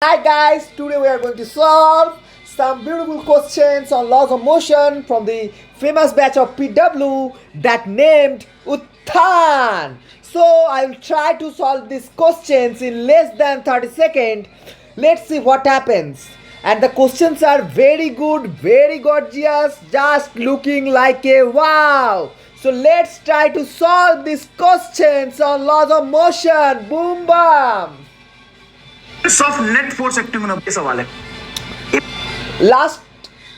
Hi guys, today we are going to solve some beautiful questions on laws of motion from the famous batch of PW that named Uttan. So I will try to solve these questions in less than 30 seconds. Let's see what happens. And the questions are very good, very gorgeous, just looking like a wow. So let's try to solve these questions on laws of motion. Boom bam. Of net force acting होना ये सवाल है।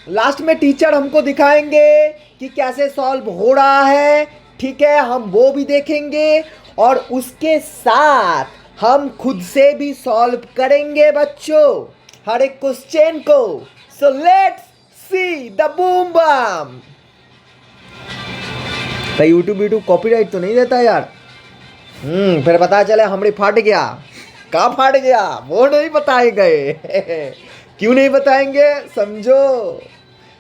Last में teacher हमको दिखाएंगे कि कैसे solve हो रहा है। ठीक है, हम वो भी देखेंगे और उसके साथ हम खुद से भी सॉल्व करेंगे बच्चों हर एक क्वेश्चन को। So let's see the boom bomb. भाई यूट्यूब कॉपीराइट तो नहीं देता यार। फिर पता चले हमारी फट गया। कहाँ फाड़ गया वो नहीं बताएंगे। क्यों नहीं बताएंगे समझो,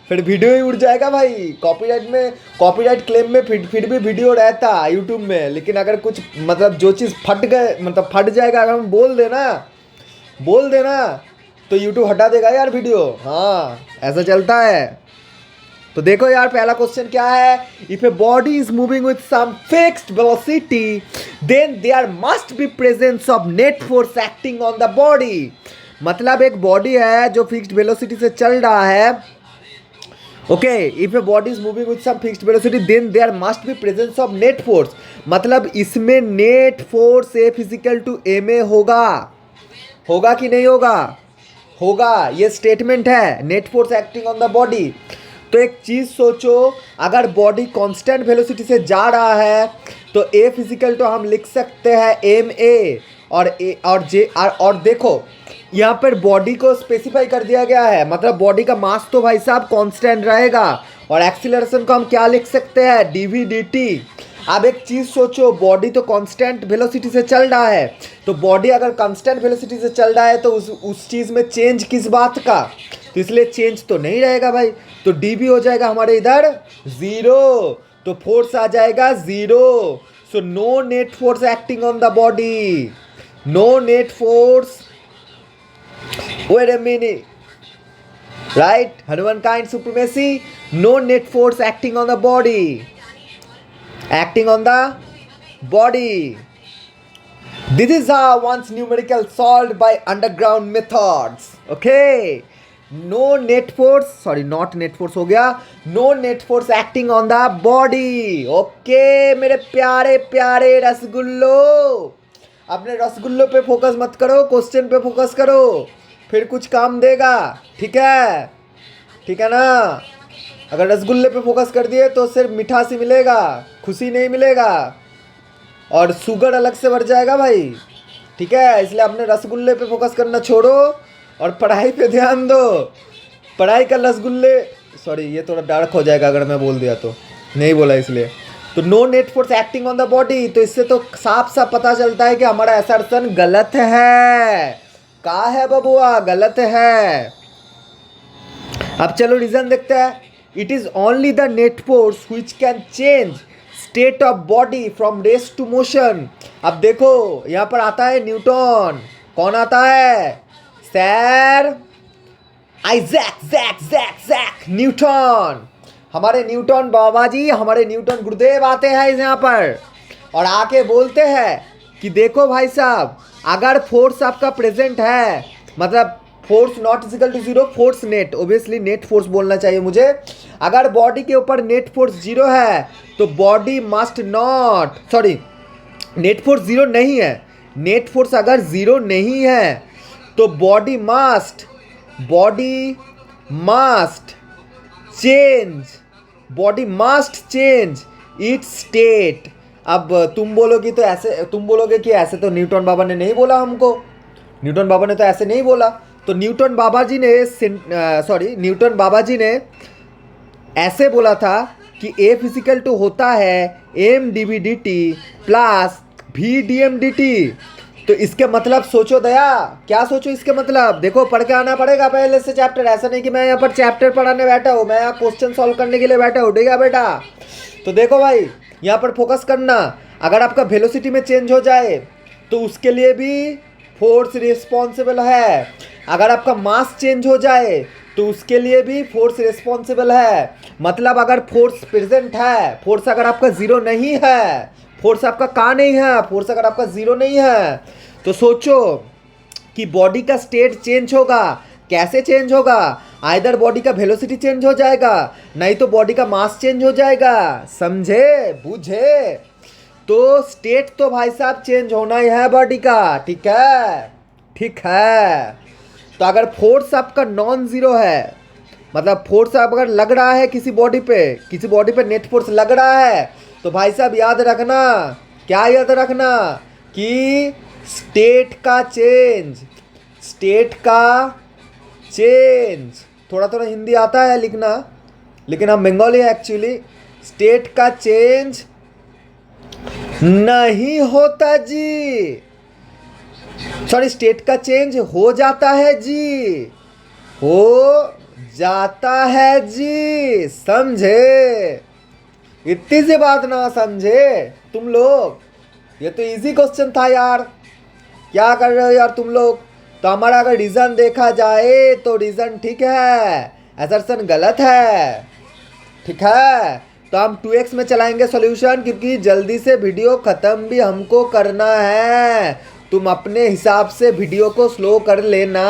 फिर वीडियो ही उड़ जाएगा भाई। कॉपीराइट क्लेम में फिर भी वीडियो रहता यूट्यूब में, लेकिन अगर कुछ मतलब जो चीज़ फट जाएगा, अगर हम बोल देना तो यूट्यूब हटा देगा यार वीडियो। हाँ ऐसा चलता है। तो देखो यार, पहला क्वेश्चन क्या है। If a body is moving with some fixed velocity then there must be presence of net force acting on the body. मतलब एक बॉडी है जो फिक्स्ड वेलोसिटी से चल रहा है। Okay, if a body is moving with some fixed velocity then there must be presence of net force. मतलब इसमें net force F equal to M A होगा कि नहीं होगा। ये स्टेटमेंट है, net force acting on the body. तो एक चीज़ सोचो, अगर बॉडी कांस्टेंट वेलोसिटी से जा रहा है तो ए फिजिकल तो हम लिख सकते हैं एम ए और जे और देखो यहाँ पर बॉडी को स्पेसिफाई कर दिया गया है। मतलब बॉडी का मास तो भाई साहब कांस्टेंट रहेगा और एक्सीलरेशन को हम क्या लिख सकते हैं, डीवी डी टी। अब एक चीज़ सोचो, बॉडी तो कांस्टेंट वेलोसिटी से चल रहा है, तो बॉडी अगर कांस्टेंट वेलोसिटी से चल रहा है तो उस चीज़ में चेंज किस बात का, तो इसलिए चेंज तो नहीं रहेगा भाई। तो डी भी हो जाएगा हमारे इधर 0, तो फोर्स आ जाएगा 0। So no net force acting on the body, no net force. Wait a minute, right, Hanuman-kind supremacy, no net force acting on the body. This is how once numerical solved by underground methods. Okay, not net force हो गया, no net force acting on the body. Okay मेरे प्यारे प्यारे रसगुल्लो, अपने रसगुल्लो पे focus मत करो, क्वेश्चन पे फोकस करो, फिर कुछ काम देगा। ठीक है ना। अगर रसगुल्ले पे फोकस कर दिए तो सिर्फ मिठास ही मिलेगा, खुशी नहीं मिलेगा और शुगर अलग से बढ़ जाएगा भाई। ठीक है, इसलिए अपने रसगुल्ले पे फोकस करना छोड़ो और पढ़ाई पे ध्यान दो। पढ़ाई का रसगुल्ले, ये थोड़ा डार्क हो जाएगा अगर मैं बोल दिया तो, नहीं बोला इसलिए। तो no net force acting on the body, तो इससे तो साफ साफ पता चलता है कि हमारा असर्शन गलत है। का है बबुआ, गलत है। अब चलो रीजन देखते हैं। It is only the net force which can change state of body from rest to motion. अब देखो यहाँ पर आता है न्यूटन। कौन आता है? Sir Isaac Newton. हमारे न्यूटन बाबा जी, हमारे न्यूटन गुरुदेव आते हैं यहाँ पर और आके बोलते हैं कि देखो भाई साहब, अगर फोर्स आपका प्रेजेंट है, मतलब force not equal to 0, force net, obviously net force बोलना चाहिए मुझे। अगर बॉडी के ऊपर नेट फोर्स 0 है तो body must not, net force 0 नहीं है। नेट फोर्स अगर 0 नहीं है तो body must change it's state. अब तुम बोलोगे कि ऐसे तो न्यूटन बाबा ने नहीं बोला हमको, न्यूटन बाबा ने तो ऐसे नहीं बोला। तो न्यूटन बाबा जी ने ऐसे बोला था कि ए फिजिकल टू होता है M D V D T plus V D M D T. तो इसके मतलब सोचो दया, क्या सोचो इसके मतलब, देखो पढ़ के आना पड़ेगा पहले से चैप्टर। ऐसा नहीं कि मैं यहाँ पर चैप्टर पढ़ाने बैठा हूँ, मैं यहाँ क्वेश्चन सॉल्व करने के लिए बैठा हूँ। ठीक है बेटा, तो देखो भाई यहाँ पर फोकस करना। अगर आपका वेलोसिटी में चेंज हो जाए तो उसके लिए भी फोर्स रिस्पॉन्सिबल है। अगर आपका मास चेंज हो जाए तो उसके लिए भी फोर्स रिस्पॉन्सिबल है। मतलब अगर फोर्स प्रेजेंट है, फोर्स अगर आपका जीरो नहीं है, फोर्स आपका कहाँ नहीं है, फोर्स अगर आपका जीरो नहीं है, तो सोचो कि बॉडी का स्टेट चेंज होगा। कैसे चेंज होगा? आइदर बॉडी का वेलोसिटी चेंज हो जाएगा, नहीं तो बॉडी का मास चेंज हो जाएगा। समझे? बूझे? तो स्टेट तो भाई साहब चेंज होना ही है बॉडी का। ठीक है, ठीक है। तो अगर फोर्स आपका नॉन जीरो है, मतलब फोर्स अगर लग रहा है किसी बॉडी पे नेट फोर्स लग रहा है, तो भाई साहब याद रखना, क्या याद रखना कि स्टेट का चेंज, थोड़ा थोड़ा हिंदी आता है लिखना, लेकिन हम बंगाली है एक्चुअली। स्टेट का चेंज नहीं होता जी, सॉरी, स्टेट का चेंज हो जाता है जी, हो जाता है जी। समझे? इतनी सी बात ना समझे तुम लोग? ये तो इजी क्वेश्चन था यार, क्या कर रहे हो यार तुम लोग? तो हमारा अगर रीज़न देखा जाए तो रीज़न ठीक है, असर्शन गलत है। ठीक है, तो हम 2x में चलाएंगे सॉल्यूशन, क्योंकि जल्दी से वीडियो ख़त्म भी हमको करना है। तुम अपने हिसाब से वीडियो को स्लो कर लेना।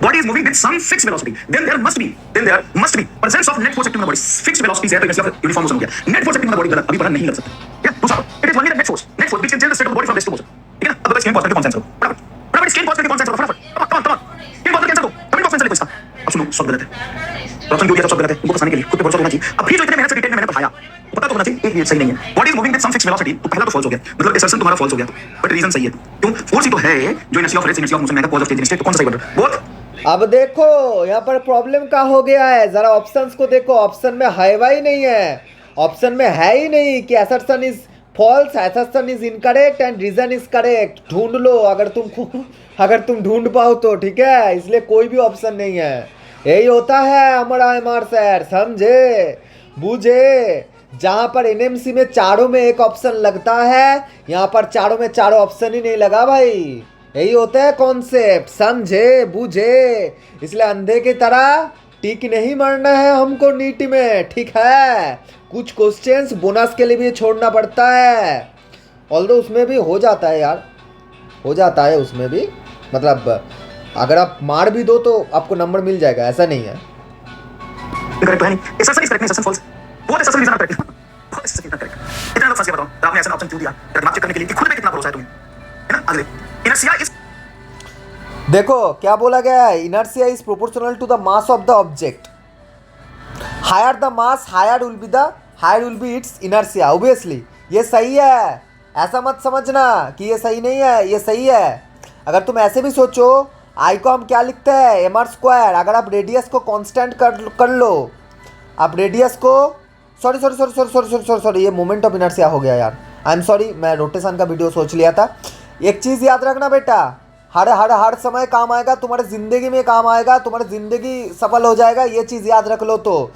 body is moving with some fixed velocity, then there must be presence of net force acting on the body. Fixed velocity है तो इसका यूनिफॉर्म मोशन हो गया। Net force acting on the body गलत, अभी पता नहीं लग सकता। क्या दूसरा, it is only the net force which can change the state of the body from rest to motion. ठीक है ना? अब स्केल पॉज करके कौन सा आंसर हो? फटाफट स्केल पॉज करके कौन सा आंसर हो? फटाफट कम ऑन स्केल पॉज करके आंसर दो। कमेंट बॉक्स में आंसर लिखो इसका। अब सुनो, सब गलत है। ऑप्शन 2 ये सब गलत है। तुमको फंसाने के लिए खुद पे भरोसा होना चाहिए। अब भी जो इतने मेहनत से डिटेल में मैंने बताया, पता तो होना चाहिए ये सही नहीं है। Body is moving with some fixed velocity, तो पहला तो फॉल्स हो गया, मतलब असर्शन तुम्हारा फॉल्स हो गया, बट रीजन सही है। क्यों? फोर्स ही तो है जो inertia of rest, inertia of motion में का cause of change in state, तो कौन सा सही बन बोथ? अब देखो यहाँ पर प्रॉब्लम क्या हो गया है, जरा ऑप्शंस को देखो। ऑप्शन में है ही नहीं है, ऑप्शन में है ही नहीं कि assertion is false, assertion is incorrect and reason is correct. ढूंढ लो अगर तुम ढूंढ पाओ तो, ठीक है? इसलिए कोई भी ऑप्शन नहीं है। यही होता है हमारा एमआर सर, समझे? बूझे? जहाँ पर एनएमसी में चारों में एक ऑप्शन लगता है, यहाँ पर चारों में चारों ऑप्शन ही नहीं लगा भाई। यही होता है कॉन्सेप्ट, समझे? बूझे? इसलिए अंधे की तरह टिक नहीं मारना है हमको नीट में। ठीक है, कुछ क्वेश्चंस बोनस के लिए भी छोड़ना पड़ता है, ऑल्दो उसमें भी हो जाता है यार, हो जाता है उसमें भी। मतलब अगर आप मार भी दो तो आपको नंबर मिल जाएगा, ऐसा नहीं है। करेक्ट है नहीं, असर्शन इज करेक्ट नहीं, असर्शन फॉल्स। बहुत असर्शन इज नॉट करेक्ट, बहुत असर्शन इज नॉट करेक्ट। इतना लोग फंस गए, बताओ आपने ऐसा ऑप्शन क्यों दिया? दिमाग चेक करने के लिए कि खुद पे कितना भरोसा है तुम्हें, है ना? आगे इनर्शिया इज, देखो क्या बोला गया है, inertia is proportional to the mass of the object. Higher the mass higher will be its inertia. Obviously ये सही है, ऐसा मत समझना कि ये सही नहीं है, ये सही है। अगर तुम ऐसे भी सोचो, आई को हम क्या लिखते हैं, एम आर स्क्वायर। अगर आप रेडियस को कांस्टेंट कर लो, आप रेडियस को, सॉरी, ये मोमेंट ऑफ इनर्शिया हो गया यार, आई एम सॉरी, मैं रोटेशन का वीडियो सोच लिया था। एक चीज़ याद रखना बेटा, हर समय काम आएगा, तुम्हारे ज़िंदगी में काम आएगा, तुम्हारी ज़िंदगी सफल हो जाएगा, ये चीज़ याद रख लो। तो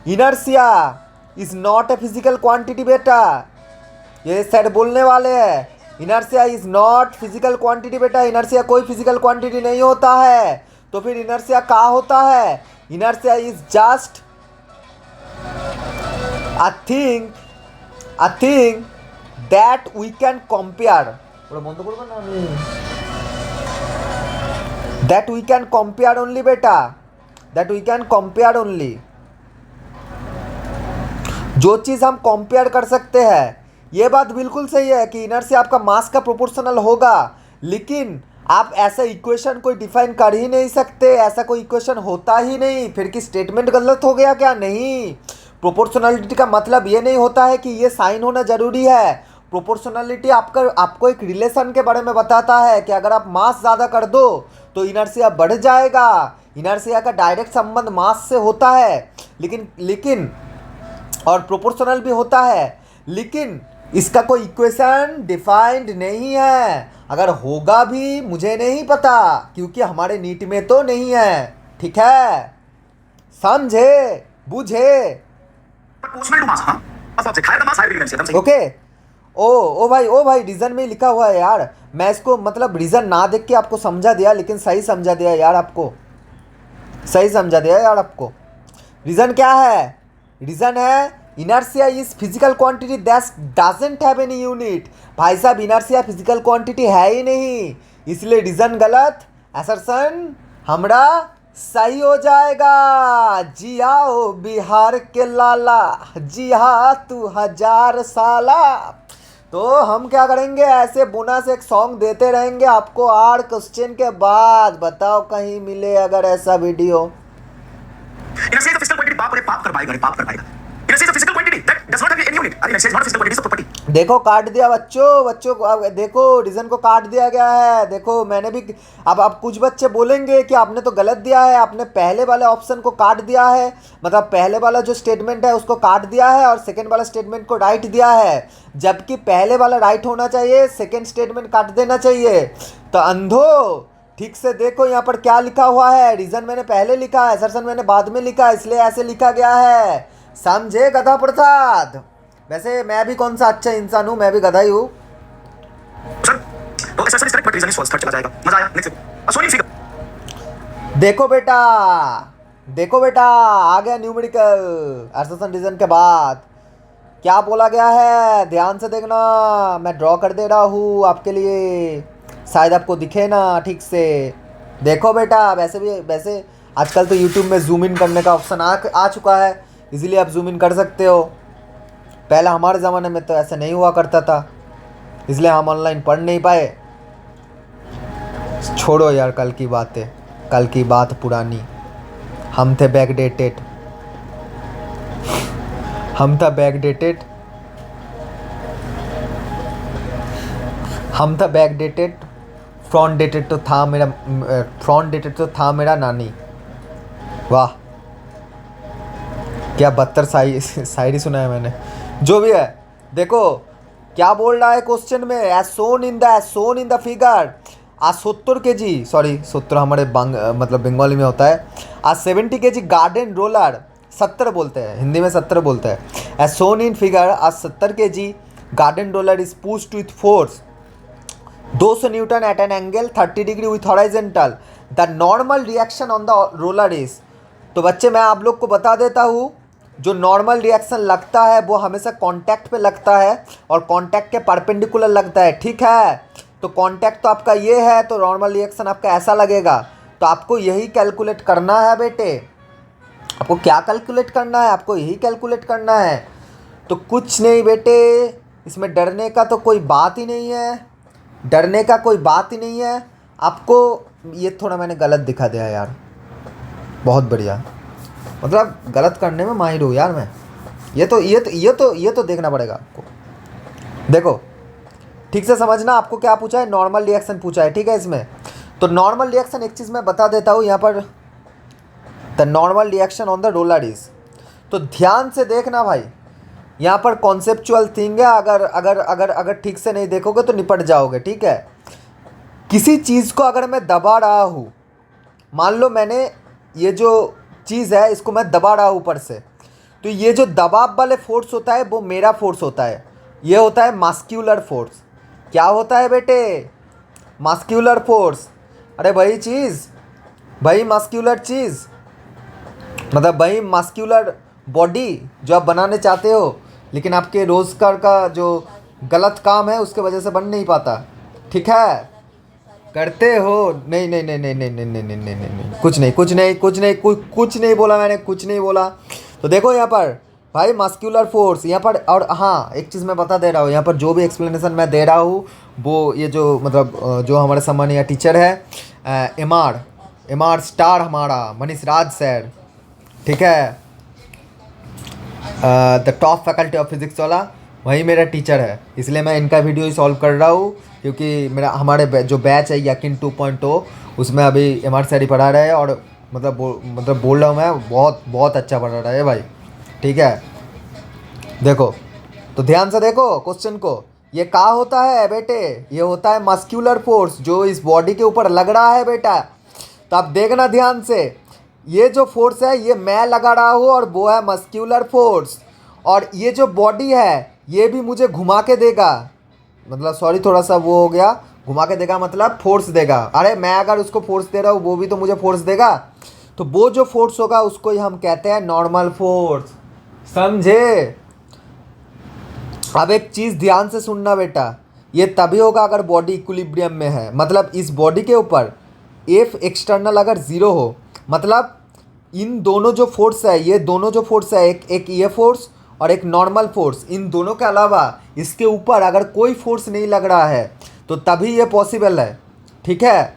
inertia is not a physical quantity बेटा, ये सर बोलने वाले हैं। Inertia is not physical quantity बेटा, इनर्शिया कोई फिजिकल क्वांटिटी नहीं होता है। तो फिर इनर्शिया क्या होता है? Inertia is just a thing that we can compare, that we can compare only बेटा, that we can compare only। जो चीज़ हम कंपेयर कर सकते हैं, ये बात बिल्कुल सही है कि इनर्शिया आपका मास का प्रोपोर्शनल होगा, लेकिन आप ऐसा इक्वेशन कोई डिफाइन कर ही नहीं सकते, ऐसा कोई इक्वेशन होता ही नहीं। फिर कि स्टेटमेंट गलत हो गया क्या? नहीं, प्रोपोर्शनलिटी का मतलब ये नहीं होता है कि ये साइन होना जरूरी है। प्रोपोर्शनलिटी आपको एक रिलेशन के बारे में बताता है कि अगर आप मास ज़्यादा कर दो तो इनर्शिया बढ़ जाएगा। इनर्शिया का डायरेक्ट संबंध मास से होता है, लेकिन और प्रोपोर्शनल भी होता है, लेकिन इसका कोई इक्वेशन डिफाइंड नहीं है। अगर होगा भी मुझे नहीं पता, क्योंकि हमारे नीट में तो नहीं है। ठीक है, समझे? बूझे? proportional to mass, हाँ? Mass object, higher the mass, higher the inertia, एकदम सही। ओके, ओ भाई रीज़न में ही लिखा हुआ है यार। मैं इसको मतलब रीज़न ना देख के आपको समझा दिया, लेकिन सही समझा दिया यार आपको, सही समझा दिया यार आपको। रीज़न क्या है? रीज़न है inertia is physical quantity that doesn't have any unit. भाई साहब इनर्शिया फिजिकल क्वांटिटी है ही नहीं, इसलिए रीज़न गलत, असर्शन हमरा सही हो जाएगा। जी आओ बिहार के लाला, जी हाँ तू 1000 साला। तो हम क्या करेंगे, ऐसे बोनस एक सॉन्ग देते रहेंगे आपको 8 क्वेश्चन के बाद। बताओ कहीं मिले अगर ऐसा video. Inertia is a physical quantity. पाप कर पाएगा. Inertia is a physical quantity that does not have any unit. Inertia is not a physical quantity, it's a property. देखो काट दिया बच्चों को, अब देखो रीजन को काट दिया गया है। देखो मैंने भी, अब कुछ बच्चे बोलेंगे कि आपने तो गलत दिया है, आपने पहले वाले ऑप्शन को काट दिया है, मतलब पहले वाला जो स्टेटमेंट है उसको काट दिया है और सेकंड वाला स्टेटमेंट को राइट दिया है, जबकि पहले वाला राइट होना चाहिए, सेकंड स्टेटमेंट काट देना चाहिए। तो अंधो ठीक से देखो यहाँ पर क्या लिखा हुआ है। रीजन मैंने पहले लिखा है, असर्शन मैंने बाद में लिखा है, इसलिए ऐसे लिखा गया है। समझे गधा प्रसाद? वैसे मैं भी कौन सा अच्छा इंसान हूँ, मैं भी गधा ही हूँ। Sir, तो assertion is correct but reason is false. Third चला जाएगा. मजा आया. Next. A Sony figure. देखो बेटा आ गया न्यूमेरिकल असर्शन रीजन के बाद क्या बोला गया है, ध्यान से देखना। मैं ड्रॉ कर दे रहा हूँ आपके लिए, शायद आपको दिखे ना ठीक से। देखो बेटा, वैसे आजकल तो यूट्यूब में जूम इन करने का ऑप्शन आ चुका है, इजीली आप जूम इन कर सकते हो। पहले हमारे ज़माने में तो ऐसा नहीं हुआ करता था, इसलिए हम ऑनलाइन पढ़ नहीं पाए। छोड़ो यार कल की बातें, कल की बात पुरानी। हम थे बैकडेटेड, हम था बैकडेटेड, हम था बैकडेटेड। फ्रंट डेटेड तो था मेरा नानी। वाह क्या बदतर शायरी सुना है मैंने। जो भी है देखो क्या बोल रहा है क्वेश्चन में, as shown in the figure आज 70 kg, सॉरी 70 हमारे मतलब बंगाली में होता है। आज 70 kg गार्डन रोलर, 70 बोलते हैं हिंदी में, 70 बोलते हैं। एज सोन इन फिगर आज 70 kg garden roller is pushed with force 200 newton at an angle 30 degree with horizontal. The normal reaction on the roller is. तो बच्चे मैं आप लोग को बता देता हूँ, जो नॉर्मल रिएक्शन लगता है वो हमेशा कांटेक्ट पे लगता है और कांटेक्ट के परपेंडिकुलर लगता है, ठीक है। तो कांटेक्ट तो आपका ये है, तो नॉर्मल रिएक्शन आपका ऐसा लगेगा। तो आपको यही कैलकुलेट करना है बेटे, आपको क्या कैलकुलेट करना है, आपको यही कैलकुलेट करना है। तो कुछ नहीं बेटे, इसमें डरने का तो कोई बात ही नहीं है, डरने का कोई बात ही नहीं है। आपको ये थोड़ा मैंने गलत दिखा दिया यार, बहुत बढ़िया, मतलब गलत करने में माहिर हूँ यार मैं। ये तो देखना पड़ेगा आपको। देखो ठीक से समझना, आपको क्या पूछा है, नॉर्मल रिएक्शन पूछा है, ठीक है। इसमें तो नॉर्मल रिएक्शन एक चीज़ मैं बता देता हूँ यहाँ पर, the normal reaction on the roller is. तो ध्यान से देखना भाई, यहाँ पर कॉन्सेप्चुअल थिंग है, अगर ठीक से नहीं देखोगे तो निपट जाओगे, ठीक है। किसी चीज़ को अगर मैं दबा रहा हूँ, मान लो मैंने ये जो चीज़ है इसको मैं दबा रहा हूँ ऊपर से, तो ये जो दबाव वाले फोर्स होता है वो मेरा फोर्स होता है, ये होता है मस्क्यूलर फोर्स। क्या होता है बेटे, मस्क्यूलर फोर्स। अरे वही चीज़, भाई मस्क्यूलर चीज़, मतलब भाई मस्क्यूलर बॉडी जो आप बनाने चाहते हो, लेकिन आपके रोज़गार का जो गलत काम है उसके वजह से बन नहीं पाता, ठीक है। करते हो नहीं नहीं नहीं नहीं नहीं नहीं नहीं नहीं नहीं नहीं नहीं कुछ नहीं बोला मैंने, कुछ नहीं बोला। तो देखो यहाँ पर भाई मस्क्यूलर फोर्स यहाँ पर, और हाँ एक चीज़ मैं बता दे रहा हूँ, यहाँ पर जो भी एक्सप्लेनेशन मैं दे रहा हूँ वो ये जो मतलब जो हमारे सम्मानीय टीचर है एम आर स्टार हमारा मनीष राज सर, ठीक है, the top faculty of physics वाला, वही मेरा टीचर है, इसलिए मैं इनका वीडियो ही सॉल्व कर रहा हूँ। क्योंकि हमारे जो बैच है यकीन 2.0 उसमें अभी एम.आर. सर ही पढ़ा रहे हैं, और मतलब बोल रहा हूँ मैं, बहुत अच्छा पढ़ा रहा है भाई, ठीक है। देखो तो ध्यान से देखो क्वेश्चन को, ये क्या होता है बेटे, ये होता है मस्क्यूलर फोर्स जो इस बॉडी के ऊपर लग रहा है बेटा। तो आप देखना ध्यान से, ये जो फोर्स है ये मैं लगा रहा हूँ और वो है मस्क्यूलर फोर्स, और ये जो बॉडी है ये भी मुझे घुमा के देगा, मतलब सॉरी थोड़ा सा वो हो गया, घुमा के देगा मतलब फोर्स देगा। अरे मैं अगर उसको फोर्स दे रहा हूँ वो भी तो मुझे फोर्स देगा, तो वो जो फोर्स होगा उसको ही हम कहते हैं नॉर्मल फोर्स, समझे। अब एक चीज़ ध्यान से सुनना बेटा, ये तभी होगा अगर बॉडी इक्विलिब्रियम में है, मतलब इस बॉडी के ऊपर एफ एक्सटर्नल अगर ज़ीरो हो, मतलब इन दोनों जो फोर्स है, ये दोनों जो फोर्स है, एक ये फोर्स और एक नॉर्मल फोर्स, इन दोनों के अलावा इसके ऊपर अगर कोई फोर्स नहीं लग रहा है तो तभी ये पॉसिबल है, ठीक है,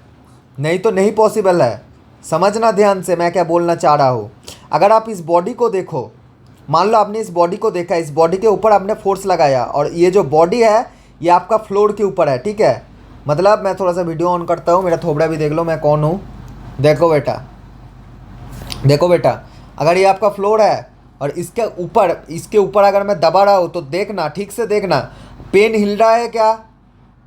नहीं तो नहीं पॉसिबल है। समझना ध्यान से मैं क्या बोलना चाह रहा हूँ। अगर आप इस बॉडी को देखो, मान लो आपने इस बॉडी को देखा, इस बॉडी के ऊपर आपने फोर्स लगाया और ये जो बॉडी है ये आपका फ्लोर के ऊपर है, ठीक है। मतलब मैं थोड़ा सा वीडियो ऑन करता हूँ, मेरा थोबड़ा भी देख लो मैं कौन हूँ। देखो बेटा, देखो बेटा, अगर ये आपका फ्लोर है और इसके ऊपर अगर मैं दबा रहा हूँ तो देखना, ठीक से देखना, पेन हिल रहा है क्या?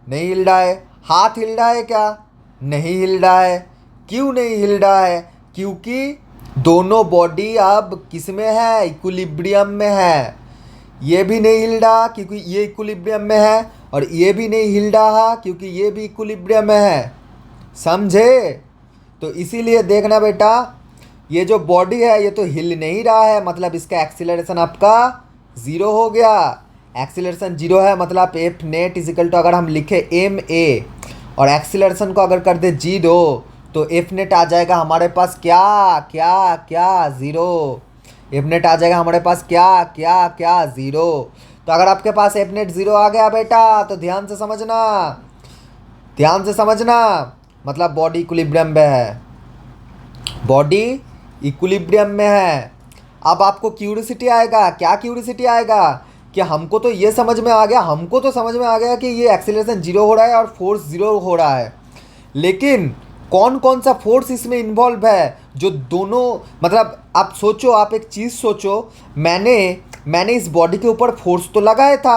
नहीं हिल रहा है। हाथ हिल रहा है क्या? नहीं हिल रहा है। क्यों नहीं हिल रहा है? क्योंकि दोनों बॉडी अब किस में है? इक्विलिब्रियम में है। ये भी नहीं हिल रहा क्योंकि ये इक्विलिब्रियम में है, और ये भी नहीं हिल रहा क्योंकि ये भी इक्विलिब्रियम में है, समझे। तो इसीलिए देखना बेटा, ये जो बॉडी है ये तो हिल नहीं रहा है, मतलब इसका एक्सीलरेशन आपका ज़ीरो हो गया। एक्सीलरेशन जीरो है मतलब एफ नेट इजिकल टू, अगर हम लिखे एम ए और एक्सीलरेशन को अगर कर दे जीरो तो एफ नेट आ जाएगा हमारे पास क्या क्या क्या? ज़ीरो। एफ नेट आ जाएगा हमारे पास क्या क्या क्या? ज़ीरो। तो अगर आपके पास एफ नेट ज़ीरो आ गया बेटा तो ध्यान से समझना, ध्यान से समझना, मतलब बॉडी इक्विलिब्रियम में है, बॉडी इक्विलिब्रियम में है। अब आपको क्यूरियोसिटी आएगा, क्या क्यूरियोसिटी आएगा कि हमको तो ये समझ में आ गया, हमको तो समझ में आ गया कि ये एक्सीलरेशन जीरो हो रहा है और फोर्स ज़ीरो हो रहा है, लेकिन कौन कौन सा फोर्स इसमें इन्वॉल्व है जो दोनों, मतलब आप सोचो, आप एक चीज़ सोचो, मैंने इस बॉडी के ऊपर फोर्स तो लगाया था,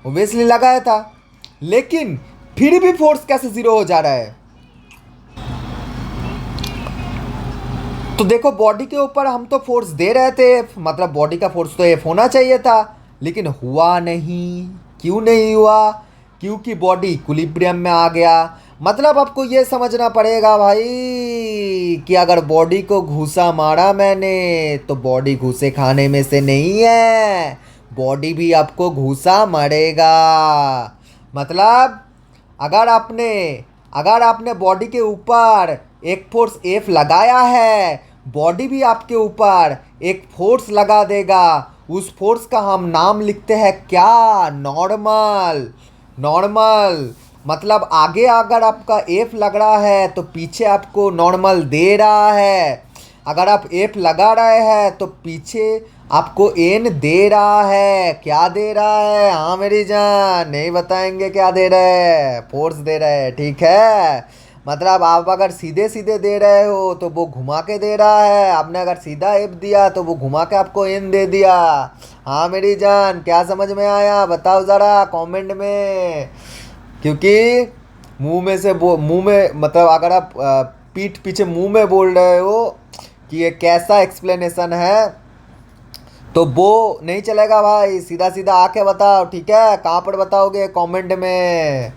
ओब्वियसली लगाया था, लेकिन फिर भी फोर्स कैसे ज़ीरो हो जा रहा है? तो देखो बॉडी के ऊपर हम तो फोर्स दे रहे थे, मतलब बॉडी का फोर्स तो एफ होना चाहिए था, लेकिन हुआ नहीं। क्यों नहीं हुआ? क्योंकि बॉडी इक्विलिब्रियम में आ गया। मतलब आपको ये समझना पड़ेगा भाई कि अगर बॉडी को घूसा मारा मैंने तो बॉडी घूसे खाने में से नहीं है, बॉडी भी आपको घूसा मारेगा। मतलब अगर आपने बॉडी के ऊपर एक फोर्स एफ लगाया है, बॉडी भी आपके ऊपर एक फोर्स लगा देगा। उस फोर्स का हम नाम लिखते हैं क्या? नॉर्मल। नॉर्मल मतलब आगे अगर आपका एफ लग रहा है तो पीछे आपको नॉर्मल दे रहा है, अगर आप एफ लगा रहे हैं तो पीछे आपको एन दे रहा है। क्या दे रहा है? हाँ मेरी जान, नहीं बताएंगे क्या दे रहे हैं, फोर्स दे रहे हैं, ठीक है। मतलब आप अगर सीधे सीधे दे रहे हो तो वो घुमा के दे रहा है, आपने अगर सीधा एफ दिया तो वो घुमा के आपको एन दे दिया। हाँ मेरी जान, क्या समझ में आया बताओ ज़रा कमेंट में। क्योंकि मुंह में मतलब अगर आप पीठ पीछे मुंह में बोल रहे हो कि ये कैसा एक्सप्लेनेशन है तो वो नहीं चलेगा भाई, सीधा सीधा आके बताओ, ठीक है। कहाँ पर बताओगे? कमेंट में।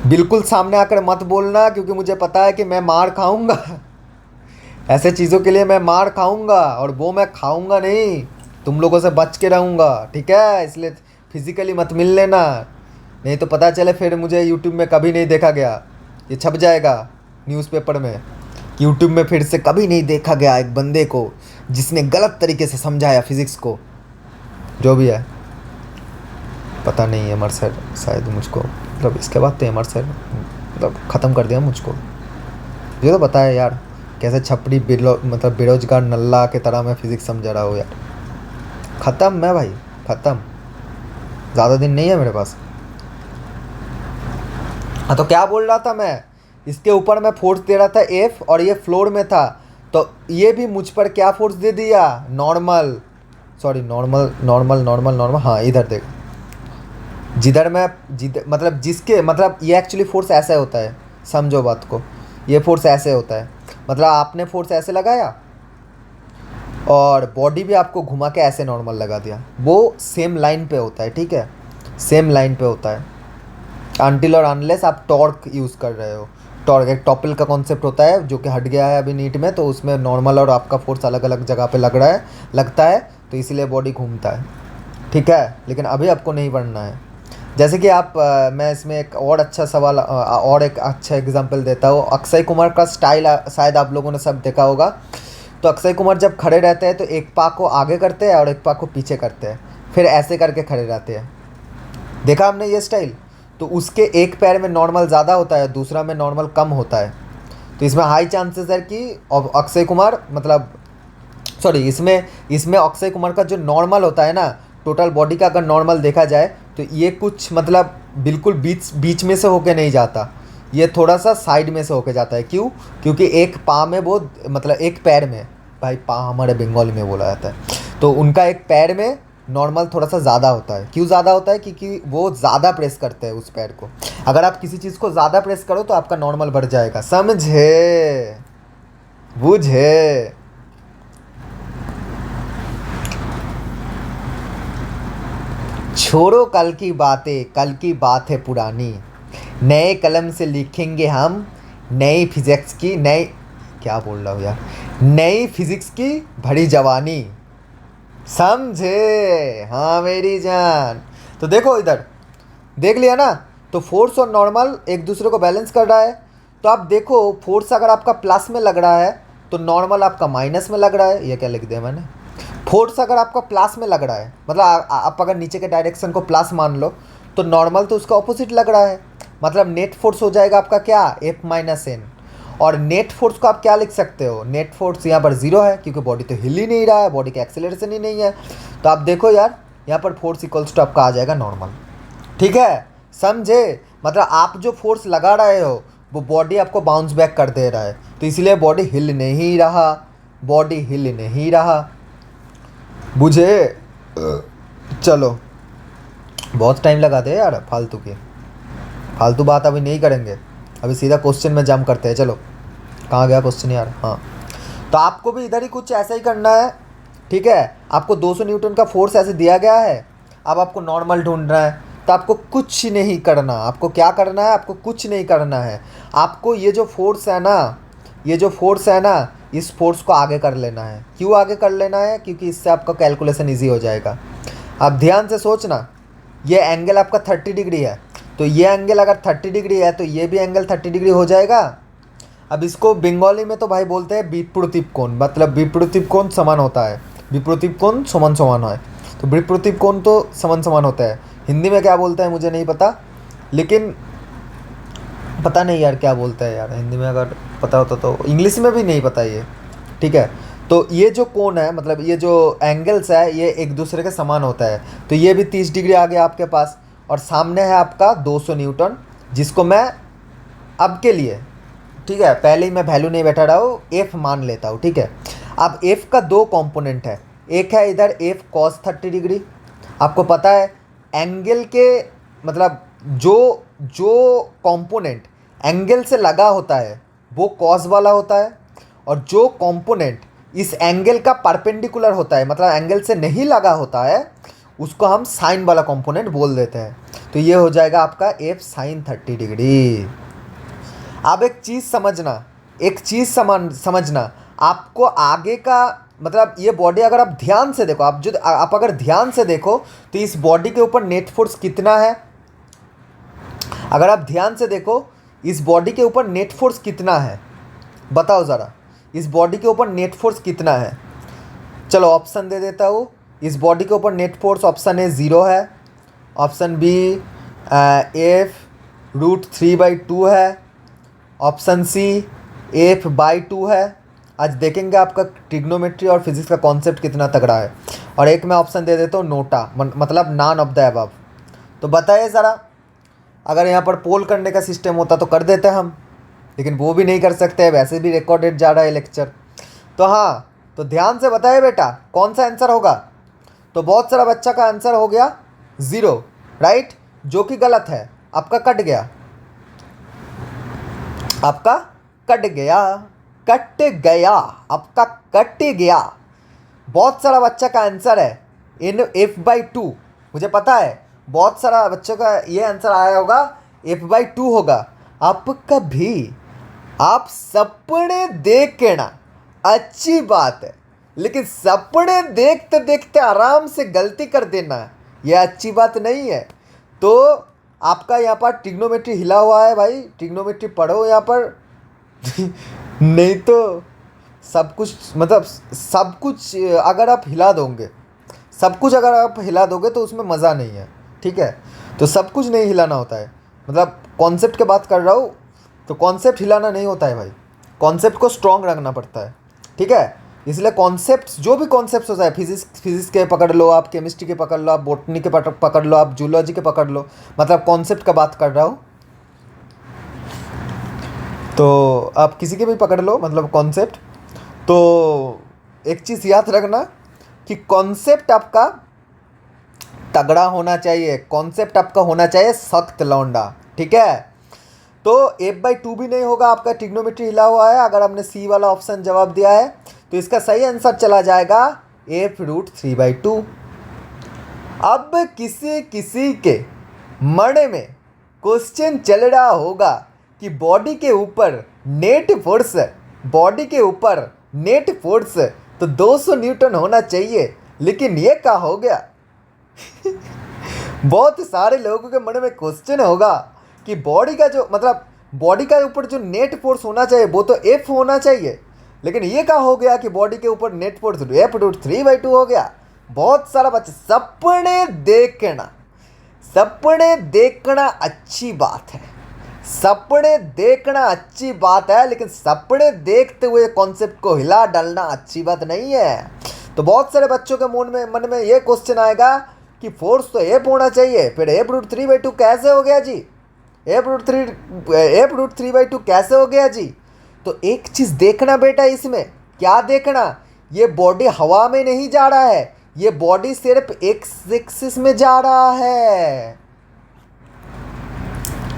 बिल्कुल सामने आकर मत बोलना, क्योंकि मुझे पता है कि मैं मार खाऊंगा ऐसे चीज़ों के लिए मैं मार खाऊंगा, और वो मैं खाऊंगा नहीं, तुम लोगों से बच के रहूंगा, ठीक है। इसलिए फिजिकली मत मिल लेना, नहीं तो पता चले फिर मुझे यूट्यूब में कभी नहीं देखा गया, ये छप जाएगा न्यूज़पेपर में, यूट्यूब में फिर से कभी नहीं देखा गया एक बंदे को जिसने गलत तरीके से समझाया फिज़िक्स को। जो भी है पता नहीं, अमर सर शायद मुझको, मतलब इसके बाद तो अमर सर मतलब ख़त्म कर दिया मुझको। ये तो पता है यार कैसे छपड़ी मतलब बेरोजगार नल्ला के तरह मैं फिज़िक्स समझा रहा हूँ यार। ख़त्म मैं भाई, ख़त्म, ज़्यादा दिन नहीं है मेरे पास। हाँ तो क्या बोल रहा था मैं, इसके ऊपर मैं फोर्स दे रहा था एफ और ये फ्लोर में था, तो ये भी मुझ पर क्या फोर्स दे दिया? नॉर्मल, सॉरी नॉर्मल, हाँ इधर देख, मतलब जिसके, मतलब ये एक्चुअली फोर्स ऐसे होता है, समझो बात को, ये फोर्स ऐसे होता है, मतलब आपने फोर्स ऐसे लगाया और बॉडी भी आपको घुमा के ऐसे नॉर्मल लगा दिया, वो सेम लाइन पे होता है, ठीक है, सेम लाइन पे होता है अनटिल और अनलेस आप टॉर्क यूज़ कर रहे हो। टॉर्क एक टॉपिल का कॉन्सेप्ट होता है जो कि हट गया है अभी नीट में, तो उसमें नॉर्मल और आपका फोर्स अलग अलग जगह पे लगता है, तो इसीलिए बॉडी घूमता है, ठीक है। लेकिन अभी आपको नहीं पढ़ना है। जैसे कि आप मैं इसमें एक और अच्छा सवाल और एक अच्छा एग्जांपल देता हूँ। अक्षय कुमार का स्टाइल शायद आप लोगों ने सब देखा होगा। तो अक्षय कुमार जब खड़े रहते हैं तो एक पाँव को आगे करते हैं और एक पाँव को पीछे करते हैं, फिर ऐसे करके खड़े रहते हैं। देखा आपने ये स्टाइल? तो उसके एक पैर में नॉर्मल ज़्यादा होता है, दूसरा में नॉर्मल कम होता है। तो इसमें हाई चांसेस है कि अक्षय कुमार मतलब सॉरी इसमें अक्षय कुमार का जो नॉर्मल होता है ना, टोटल बॉडी का अगर नॉर्मल देखा जाए तो ये कुछ मतलब बिल्कुल बीच में से होके नहीं जाता, ये थोड़ा सा साइड में से होके जाता है। क्यों? क्योंकि एक पाँव में वो मतलब एक पैर में, भाई पाँव हमारे बंगाली में बोला जाता है, तो उनका एक पैर में नॉर्मल थोड़ा सा ज़्यादा होता है। क्यों ज़्यादा होता है? क्योंकि वो ज़्यादा प्रेस करते हैं उस पैर को। अगर आप किसी चीज़ को ज़्यादा प्रेस करो तो आपका नॉर्मल बढ़ जाएगा। समझे? बुझे? छोड़ो कल की बातें, कल की बात है पुरानी, नए कलम से लिखेंगे हम नई फिजिक्स की नई, क्या बोल रहा हूँ यार, नई फिजिक्स की भरी जवानी। समझे? हाँ मेरी जान। तो देखो इधर, देख लिया ना? तो फोर्स और नॉर्मल एक दूसरे को बैलेंस कर रहा है। तो आप देखो, फोर्स अगर आपका प्लस में लग रहा है तो नॉर्मल आपका माइनस में लग रहा है। ये क्या लिख दिया मैंने? फोर्स अगर आपका प्लस में लग रहा है, मतलब आप अगर नीचे के डायरेक्शन को प्लस मान लो, तो नॉर्मल तो उसका ऑपोजिट लग रहा है। मतलब नेट फोर्स हो जाएगा आपका क्या? F minus N. और नेट फोर्स को आप क्या लिख सकते हो? नेट फोर्स यहाँ पर जीरो है, क्योंकि बॉडी तो हिल ही नहीं रहा है, बॉडी का एक्सेलरेशन ही नहीं है। तो आप देखो यार, यहाँ पर फोर्स इक्वल्स टू आपका आ जाएगा नॉर्मल, ठीक है। समझे? मतलब आप जो फोर्स लगा रहे हो वो बॉडी आपको बाउंस बैक कर दे रहा है, तो इसलिए बॉडी हिल नहीं रहा, बॉडी हिल नहीं रहा। बुझे? चलो, बहुत टाइम लगा दे यार फालतू बात अभी नहीं करेंगे, अभी सीधा क्वेश्चन में जंप करते हैं। चलो, कहाँ गया क्वेश्चन यार? हाँ, तो आपको भी इधर ही कुछ ऐसा ही करना है, ठीक है। आपको 200 न्यूटन का फोर्स ऐसे दिया गया है, अब आपको नॉर्मल ढूंढना है। तो आपको कुछ नहीं करना, आपको क्या करना है? आपको कुछ नहीं करना है। आपको ये जो फोर्स है ना, इस फोर्स को आगे कर लेना है। क्यों आगे कर लेना है? क्योंकि इससे आपका कैलकुलेशन ईजी हो जाएगा। अब ध्यान से सोचना, ये एंगल आपका 30 डिग्री है, तो ये एंगल अगर 30 डिग्री है तो ये भी एंगल 30 डिग्री हो जाएगा। अब इसको बंगाली में तो भाई बोलते हैं विपरीत कोण, मतलब विपरीत कोण समान होता है, विपरीत कोण समान है, तो विपरीत कोण तो समान होता है। हिंदी में क्या बोलते हैं मुझे नहीं पता, लेकिन पता नहीं यार क्या बोलता है यार हिंदी में, अगर पता होता तो। इंग्लिश में भी नहीं पता ये, ठीक है। तो ये जो कोण है, मतलब ये जो एंगल्स है, ये एक दूसरे के समान होता है। तो ये भी 30 डिग्री आ गया आपके पास, और सामने है आपका 200 न्यूटन, जिसको मैं अब के लिए, ठीक है, पहले ही मैं वैल्यू नहीं बैठा रहा हूँ, एफ मान लेता हूँ, ठीक है। अब एफ का दो कंपोनेंट है, एक है इधर एफ कॉस 30 डिग्री। आपको पता है एंगल के मतलब जो कंपोनेंट एंगल से लगा होता है वो कॉस वाला होता है, और जो कंपोनेंट इस एंगल का परपेंडिकुलर होता है, मतलब एंगल से नहीं लगा होता है, उसको हम साइन वाला कंपोनेंट बोल देते हैं। तो ये हो जाएगा आपका एफ साइन 30 डिग्री। अब एक चीज़ समझना, आपको आगे का मतलब ये बॉडी अगर आप ध्यान से देखो, आप अगर ध्यान से देखो तो इस बॉडी के ऊपर नेट फोर्स कितना है? अगर आप ध्यान से देखो इस बॉडी के ऊपर नेट फोर्स कितना है, बताओ ज़रा, इस बॉडी के ऊपर नेट फोर्स कितना है? चलो ऑप्शन दे देता हूँ। इस बॉडी के ऊपर नेट फोर्स ऑप्शन ए 0 है, ऑप्शन बी F√3/2 है, ऑप्शन सी F/2 है। आज देखेंगे आपका ट्रिग्नोमेट्री और फिजिक्स का कॉन्सेप्ट कितना तगड़ा है। और एक मैं ऑप्शन दे देता हूँ नोटा, मतलब नॉन ऑफ द अबव। तो बताइए ज़रा, अगर यहाँ पर पोल करने का सिस्टम होता तो कर देते हम, लेकिन वो भी नहीं कर सकते, वैसे भी रिकॉर्डेड जा रहा है लेक्चर। तो हाँ, तो ध्यान से बताइए बेटा कौन सा आंसर होगा। तो बहुत सारा बच्चा का आंसर हो गया 0, राइट, जो कि गलत है। आपका कट गया, आपका कट गया, आपका कट गया। बहुत सारा बच्चा का आंसर है इन f/2। मुझे पता है बहुत सारा बच्चों का ये आंसर आया होगा, f/2 होगा। आपका भी आप सपने देखना अच्छी बात है, लेकिन सपने देखते देखते आराम से गलती कर देना यह अच्छी बात नहीं है। तो आपका यहाँ पर ट्रिग्नोमेट्री हिला हुआ है भाई, ट्रिग्नोमेट्री पढ़ो यहाँ पर नहीं तो सब कुछ मतलब सब कुछ अगर आप हिला दोगे, सब कुछ अगर आप हिला दोगे तो उसमें मज़ा नहीं है, ठीक है। तो सब कुछ नहीं हिलाना होता है, मतलब कॉन्सेप्ट की बात कर रहा हूँ तो कॉन्सेप्ट हिलाना नहीं होता है भाई, कॉन्सेप्ट को स्ट्रॉन्ग रखना पड़ता है, ठीक है। इसलिए कॉन्सेप्ट जो भी कॉन्सेप्ट होता है, फिजिक्स के पकड़ लो आप, केमिस्ट्री के पकड़ लो आप, बॉटनी के पकड़ लो आप, जूलॉजी के पकड़ लो, मतलब कॉन्सेप्ट का बात कर रहा हूँ। तो आप किसी के भी पकड़ लो मतलब कॉन्सेप्ट। तो एक चीज़ याद रखना कि कॉन्सेप्ट आपका तगड़ा होना चाहिए, कॉन्सेप्ट आपका होना चाहिए सख्त लौंडा, ठीक है। तो f/2 भी नहीं होगा, आपका ट्रिग्नोमेट्री हिला हुआ है। अगर आपने सी वाला ऑप्शन जवाब दिया है तो इसका सही आंसर चला जाएगा f√3/2। अब किसी किसी के मन में क्वेश्चन चल रहा होगा कि बॉडी के ऊपर नेट फोर्स, बॉडी के ऊपर नेट फोर्स तो 200 न्यूटन होना चाहिए, लेकिन ये क्या हो गया बहुत सारे लोगों के मन में क्वेश्चन होगा कि बॉडी का जो मतलब बॉडी का ऊपर जो नेट फोर्स होना चाहिए वो तो F होना चाहिए, लेकिन ये क्या हो गया कि बॉडी के ऊपर नेट फोर्स f√3/2 हो गया। बहुत सारा बच्चा सपने देखना अच्छी बात है, सपने देखना अच्छी बात है, लेकिन सपने देखते हुए कॉन्सेप्ट को हिला डालना अच्छी बात नहीं है। तो बहुत सारे बच्चों के मन में ये क्वेश्चन आएगा कि फोर्स तो F होना चाहिए, फिर f√3/2 कैसे हो गया जी, f√3/2 कैसे हो गया जी। तो एक चीज़ देखना बेटा, इसमें क्या देखना, ये बॉडी हवा में नहीं जा रहा है, ये बॉडी सिर्फ एक्स एक्सिस में जा रहा है,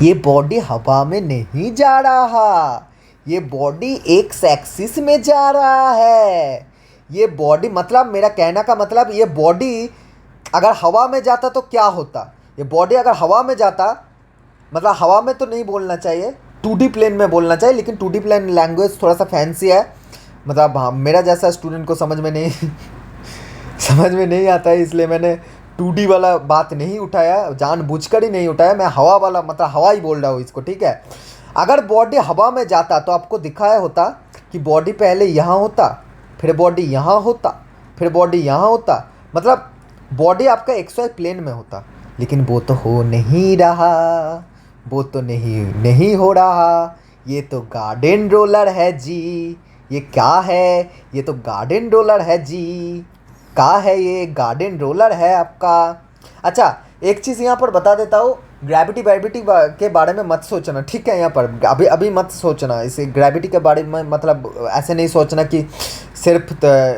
ये बॉडी हवा में नहीं जा रहा, ये बॉडी एक्स एक्सिस में जा रहा है। ये बॉडी मतलब मेरा कहना का मतलब ये बॉडी अगर हवा में जाता तो क्या होता, ये बॉडी अगर हवा में जाता मतलब हवा में तो नहीं बोलना चाहिए, 2D प्लेन में बोलना चाहिए, लेकिन 2D प्लेन लैंग्वेज थोड़ा सा फैंसी है, मतलब हाँ मेरा जैसा स्टूडेंट को समझ में नहीं आता है, इसलिए मैंने 2D वाला बात नहीं उठाया, जानबूझकर ही नहीं उठाया, मैं हवा वाला मतलब हवा ही बोल रहा हूँ इसको, ठीक है। अगर बॉडी हवा में जाता तो आपको दिखाया होता कि बॉडी पहले यहाँ होता, फिर बॉडी यहाँ होता, फिर बॉडी यहाँ होता, मतलब बॉडी आपका XY प्लेन में होता, लेकिन वो तो हो नहीं रहा, वो तो नहीं हो रहा। ये तो गार्डन रोलर है जी, ये क्या है, ये तो गार्डन रोलर है जी, क्या है ये, गार्डन रोलर है आपका। अच्छा एक चीज़ यहाँ पर बता देता हूँ, ग्रेविटी के बारे में मत सोचना, ठीक है। यहाँ पर अभी मत सोचना इसे ग्रेविटी के बारे में, मतलब ऐसे नहीं सोचना कि सिर्फ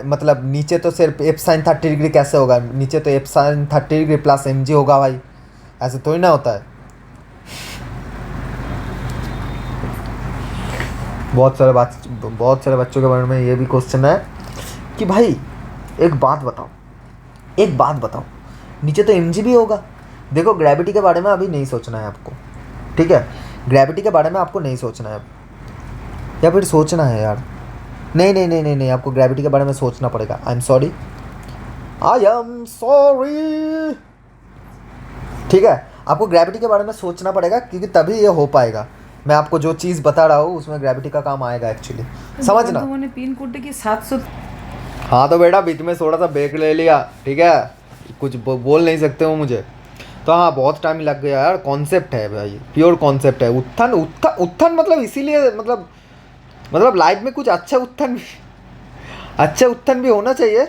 मतलब नीचे तो सिर्फ f sin30° कैसे होगा, नीचे तो f sin30° प्लस mg होगा भाई, ऐसे थोड़ी ना होता है। बहुत सारे बच्चों के बारे में ये भी क्वेश्चन है कि भाई एक बात बताओ नीचे तो mg भी होगा। देखो ग्रेविटी के बारे में अभी नहीं सोचना है आपको, ठीक है, ग्रेविटी के बारे में आपको नहीं सोचना है, या फिर सोचना है यार, नहीं, आपको ग्रेविटी के बारे में सोचना पड़ेगा। आई एम सॉरी, ठीक है, आपको ग्रेविटी के बारे में सोचना पड़ेगा, क्योंकि तभी ये हो पाएगा। मैं आपको जो चीज़ बता रहा हूँ उसमें ग्रेविटी का काम आएगा एक्चुअली, समझना। पिन कोड की 700। हाँ तो बेटा बीच में थोड़ा सा ब्रेक ले लिया, ठीक है, कुछ बोल नहीं सकते हो मुझे, तो हाँ बहुत टाइम लग गया यार। कॉन्सेप्ट है भाई, प्योर कॉन्सेप्ट है। उत्थान मतलब इसीलिए मतलब लाइफ में कुछ अच्छा उत्थान भी होना चाहिए,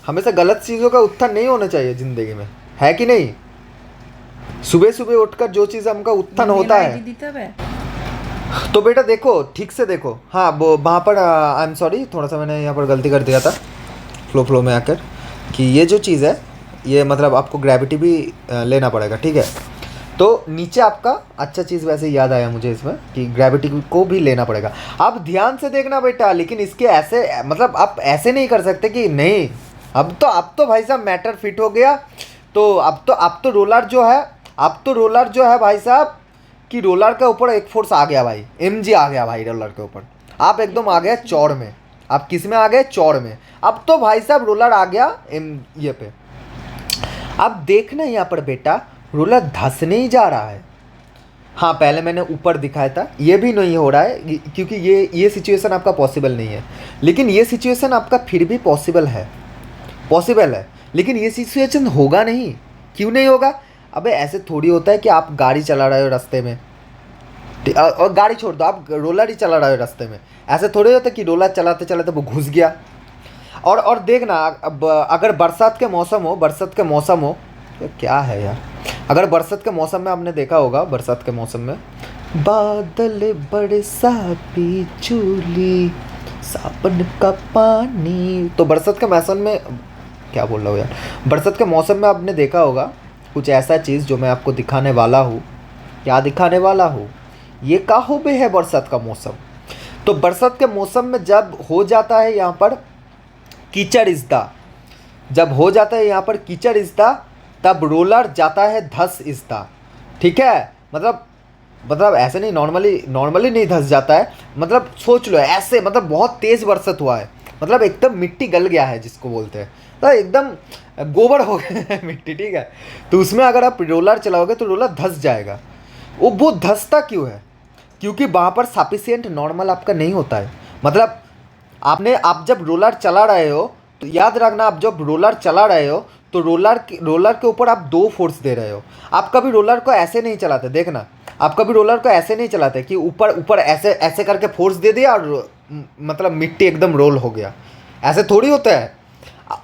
हमेशा गलत चीज़ों का उत्थान नहीं होना चाहिए ज़िंदगी में, है कि नहीं। सुबह उठकर जो चीज़ हमका उत्थान होता है, तो बेटा देखो ठीक से देखो, हाँ वो वहाँ पर आई एम सॉरी, थोड़ा सा मैंने यहाँ पर गलती कर दिया था फ्लो में आकर, कि ये जो चीज़ है ये मतलब आपको ग्रेविटी भी लेना पड़ेगा, ठीक है। तो नीचे आपका अच्छा चीज़ वैसे याद आया मुझे इसमें कि ग्रेविटी को भी लेना पड़ेगा। आप ध्यान से देखना बेटा, लेकिन इसके ऐसे मतलब आप ऐसे नहीं कर सकते कि नहीं अब तो भाई साहब मैटर फिट हो गया। तो अब तो रोलर जो है भाई साहब, कि रोलर के ऊपर एक फोर्स आ गया भाई, एमजी आ गया भाई रोलर के ऊपर। आप एकदम आ गए चौड़ में। आप किस में आ गए? चौड़ में। अब तो भाई साहब रोलर आ गया ये पे। अब देखना यहाँ पर बेटा, रोलर धंसने ही जा रहा है। हाँ, पहले मैंने ऊपर दिखाया था, ये भी नहीं हो रहा है क्योंकि ये सिचुएशन आपका पॉसिबल नहीं है। लेकिन ये सिचुएशन आपका फिर भी पॉसिबल है, लेकिन ये सिचुएशन होगा नहीं। क्यों नहीं होगा? अबे ऐसे थोड़ी होता है कि आप गाड़ी चला रहे हो रास्ते में, और गाड़ी छोड़ दो, आप रोलर ही चला रहे हो रास्ते में, ऐसे थोड़ी होता है कि रोलर चलाते चलाते वो घुस गया। और देखना, अब अगर बरसात के मौसम हो, क्या है यार, अगर बरसात के मौसम में आपने देखा होगा, बरसात के मौसम में बादल बरसा बिजुली सावन का पानी, तो बरसात के मौसम में, क्या बोल रहा हूँ यार, बरसात के मौसम में आपने देखा होगा कुछ ऐसा चीज़ जो मैं आपको दिखाने वाला हूँ। क्या दिखाने वाला हूँ? ये काहो पे है बरसात का मौसम। तो बरसात के मौसम में जब हो जाता है यहाँ पर कीचड़ इज़्दा, जब हो जाता है यहाँ पर कीचड़ इज़्दा, तब रोलर जाता है धस इज़्दा। ठीक है, मतलब ऐसे नहीं, नॉर्मली नहीं धस जाता है, मतलब सोच लो ऐसे, मतलब बहुत तेज़ बरसात हुआ है, मतलब एकदम मिट्टी गल गया है जिसको बोलते हैं, तो एकदम गोबर हो गया है मिट्टी। ठीक है, तो उसमें अगर आप रोलर चलाओगे तो रोलर धस जाएगा। वो धसता क्यों है? क्योंकि वहाँ पर सफिशिएंट नॉर्मल आपका नहीं होता है। मतलब आप जब रोलर चला रहे हो तो याद रखना, आप जब रोलर चला रहे हो तो रोलर के ऊपर आप दो फोर्स दे रहे हो। आप कभी रोलर को ऐसे नहीं चलाते, देखना, आप कभी रोलर को ऐसे नहीं चलाते कि ऊपर ऐसे करके फोर्स दे दिया और मतलब मिट्टी एकदम रोल हो गया, ऐसे थोड़ी होता है।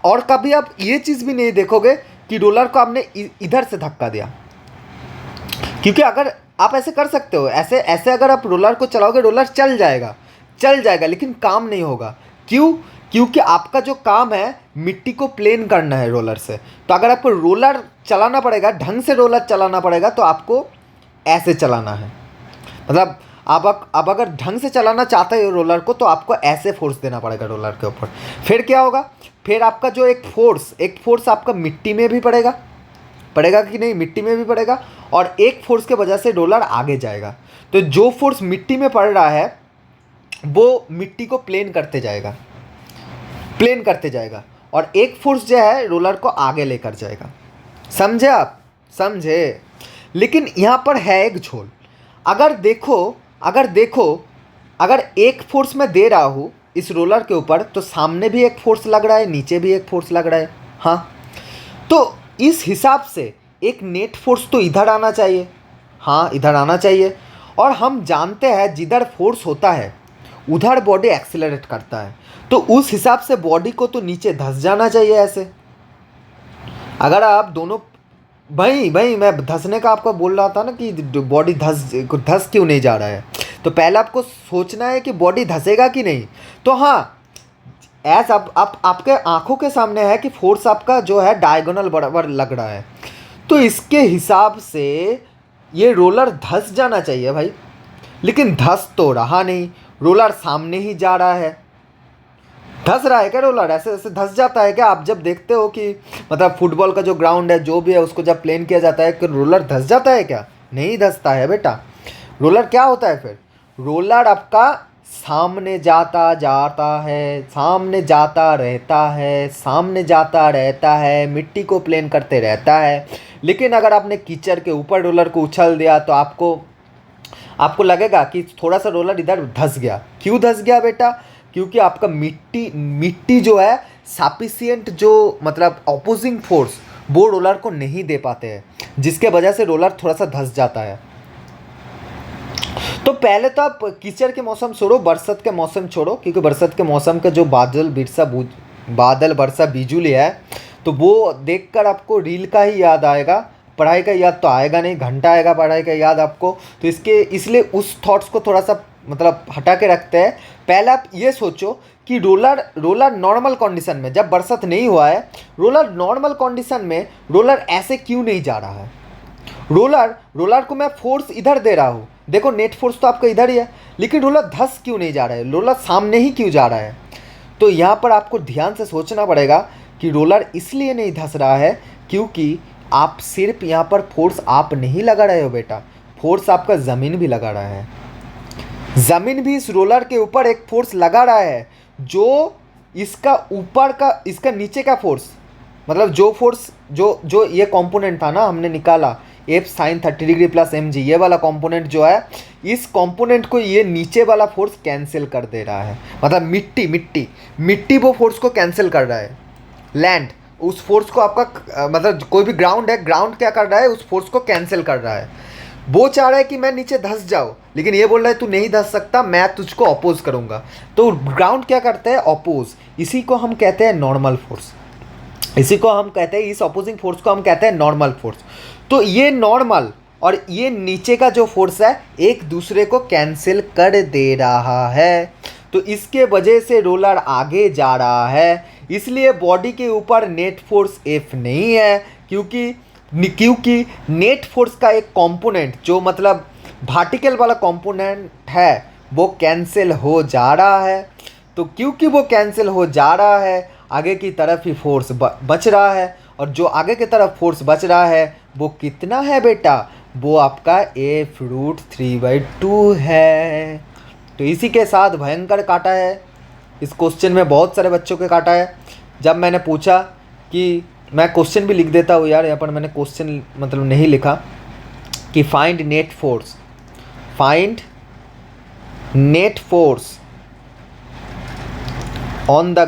और कभी आप ये चीज़ भी नहीं देखोगे कि रोलर को आपने इधर से धक्का दिया, क्योंकि अगर आप ऐसे कर सकते हो, ऐसे अगर आप रोलर को चलाओगे, रोलर चल जाएगा, लेकिन काम नहीं होगा। क्यों? क्योंकि आपका जो काम है मिट्टी को प्लेन करना है रोलर से। तो अगर आपको रोलर चलाना पड़ेगा, ढंग से रोलर चलाना पड़ेगा, तो आपको ऐसे चलाना है। मतलब आप अगर ढंग से चलाना चाहते हो रोलर को, तो आपको ऐसे फोर्स देना पड़ेगा रोलर के ऊपर। फिर क्या होगा? फिर आपका जो एक फोर्स आपका मिट्टी में भी पड़ेगा कि नहीं? मिट्टी में भी पड़ेगा, और एक फोर्स के वजह से रोलर आगे जाएगा। तो जो फोर्स मिट्टी में पड़ रहा है वो मिट्टी को प्लेन करते जाएगा, और एक फोर्स जो है रोलर को आगे लेकर जाएगा। समझे आप? समझे? लेकिन यहाँ पर है एक झोल। अगर देखो, अगर एक फोर्स मैं दे रहा हूँ इस रोलर के ऊपर, तो सामने भी एक फोर्स लग रहा है, नीचे भी एक फोर्स लग रहा है। हाँ, तो इस हिसाब से एक नेट फोर्स तो इधर आना चाहिए। हाँ, इधर आना चाहिए। और हम जानते हैं जिधर फोर्स होता है उधर बॉडी एक्सेलरेट करता है, तो उस हिसाब से बॉडी को तो नीचे धंस जाना चाहिए ऐसे। अगर आप दोनों, भाई मैं धंसने का आपको बोल रहा था ना कि बॉडी धंस क्यों नहीं जा रहा है, तो पहले आपको सोचना है कि बॉडी धंसेगा कि नहीं। तो हाँ, ऐसा आपके आंखों के सामने है कि फोर्स आपका जो है डायगोनल बराबर लग रहा है, तो इसके हिसाब से ये रोलर धंस जाना चाहिए भाई। लेकिन धंस तो रहा नहीं, रोलर सामने ही जा रहा है। धंस रहा है क्या रोलर? ऐसे धंस जाता है क्या? आप जब देखते हो कि मतलब फुटबॉल का जो ग्राउंड है, जो भी है, उसको जब प्लेन किया जाता है, कि रोलर धंस जाता है क्या? नहीं धंसता है बेटा। रोलर क्या होता है फिर? रोलर आपका सामने जाता रहता है, मिट्टी को प्लेन करते रहता है। लेकिन अगर आपने कीचड़ के ऊपर रोलर को उछल दिया तो आपको लगेगा कि थोड़ा सा रोलर इधर धंस गया। क्यों धंस गया बेटा? क्योंकि आपका मिट्टी जो है सफिशिएंट, जो मतलब ऑपोजिंग फोर्स, वो रोलर को नहीं दे पाते हैं, जिसके वजह से रोलर थोड़ा सा धंस जाता है। तो पहले तो आप कीचड़ के मौसम छोड़ो, बरसात के मौसम छोड़ो, क्योंकि बरसात के मौसम का जो बादल बरसा बिजुली है, तो वो देखकर आपको रील का ही याद आएगा, पढ़ाई का याद तो आएगा नहीं। घंटा आएगा पढ़ाई का याद आपको, तो इसलिए उस थॉट्स को थोड़ा सा मतलब हटा के रखते हैं। पहले आप ये सोचो कि रोलर नॉर्मल कंडीशन में, जब बरसात नहीं हुआ है, रोलर नॉर्मल कंडीशन में रोलर ऐसे क्यों नहीं जा रहा है? रोलर को मैं फोर्स इधर दे रहा हूँ, देखो नेट फोर्स तो आपका इधर ही है, लेकिन रोलर धंस क्यों नहीं जा रहा है? रोलर सामने ही क्यों जा रहा है? तो यहाँ पर आपको ध्यान से सोचना पड़ेगा कि रोलर इसलिए नहीं धंस रहा है क्योंकि आप सिर्फ यहाँ पर फोर्स आप नहीं लगा रहे हो बेटा, फोर्स आपका ज़मीन भी लगा रहा है। ज़मीन भी इस रोलर के ऊपर एक फोर्स लगा रहा है, जो इसका ऊपर का, इसका नीचे का फोर्स, मतलब जो फोर्स जो ये कंपोनेंट था ना हमने निकाला F sine 30 degree plus M G, ये वाला कंपोनेंट जो है, इस कंपोनेंट को ये नीचे वाला फोर्स कैंसिल कर दे रहा है। मतलब मिट्टी वो फोर्स को कैंसिल कर रहा है। लैंड उस फोर्स को आपका मतलब कोई भी ग्राउंड है, ग्राउंड क्या कर रहा है, उस फोर्स को कैंसिल कर रहा है। वो चाह रहा है कि मैं नीचे धंस जाऊँ, लेकिन ये बोल रहा है तू नहीं धंस सकता, मैं तुझको अपोज करूँगा। तो ग्राउंड क्या करता है, अपोज। इसी को हम कहते हैं नॉर्मल फोर्स, इसी को हम कहते हैं, इस अपोजिंग फोर्स को हम कहते हैं नॉर्मल फोर्स। तो ये नॉर्मल और ये नीचे का जो फोर्स है एक दूसरे को कैंसिल कर दे रहा है, तो इसके वजह से रोलर आगे जा रहा है। इसलिए बॉडी के ऊपर नेट फोर्स एफ नहीं है, क्योंकि नेट फोर्स का एक कंपोनेंट जो मतलब वर्टिकल वाला कंपोनेंट है वो कैंसिल हो जा रहा है। तो क्योंकि वो कैंसिल हो जा रहा है, आगे की तरफ ही फोर्स बच रहा है, और जो आगे की तरफ फोर्स बच रहा है वो कितना है बेटा, वो आपका F√3/2 है। तो इसी के साथ भयंकर काटा है, इस क्वेश्चन में बहुत सारे बच्चों के काटा है। जब मैंने पूछा कि मैं क्वेश्चन भी लिख देता हूँ यार, यहाँ पर मैंने क्वेश्चन मतलब नहीं लिखा कि find net force on the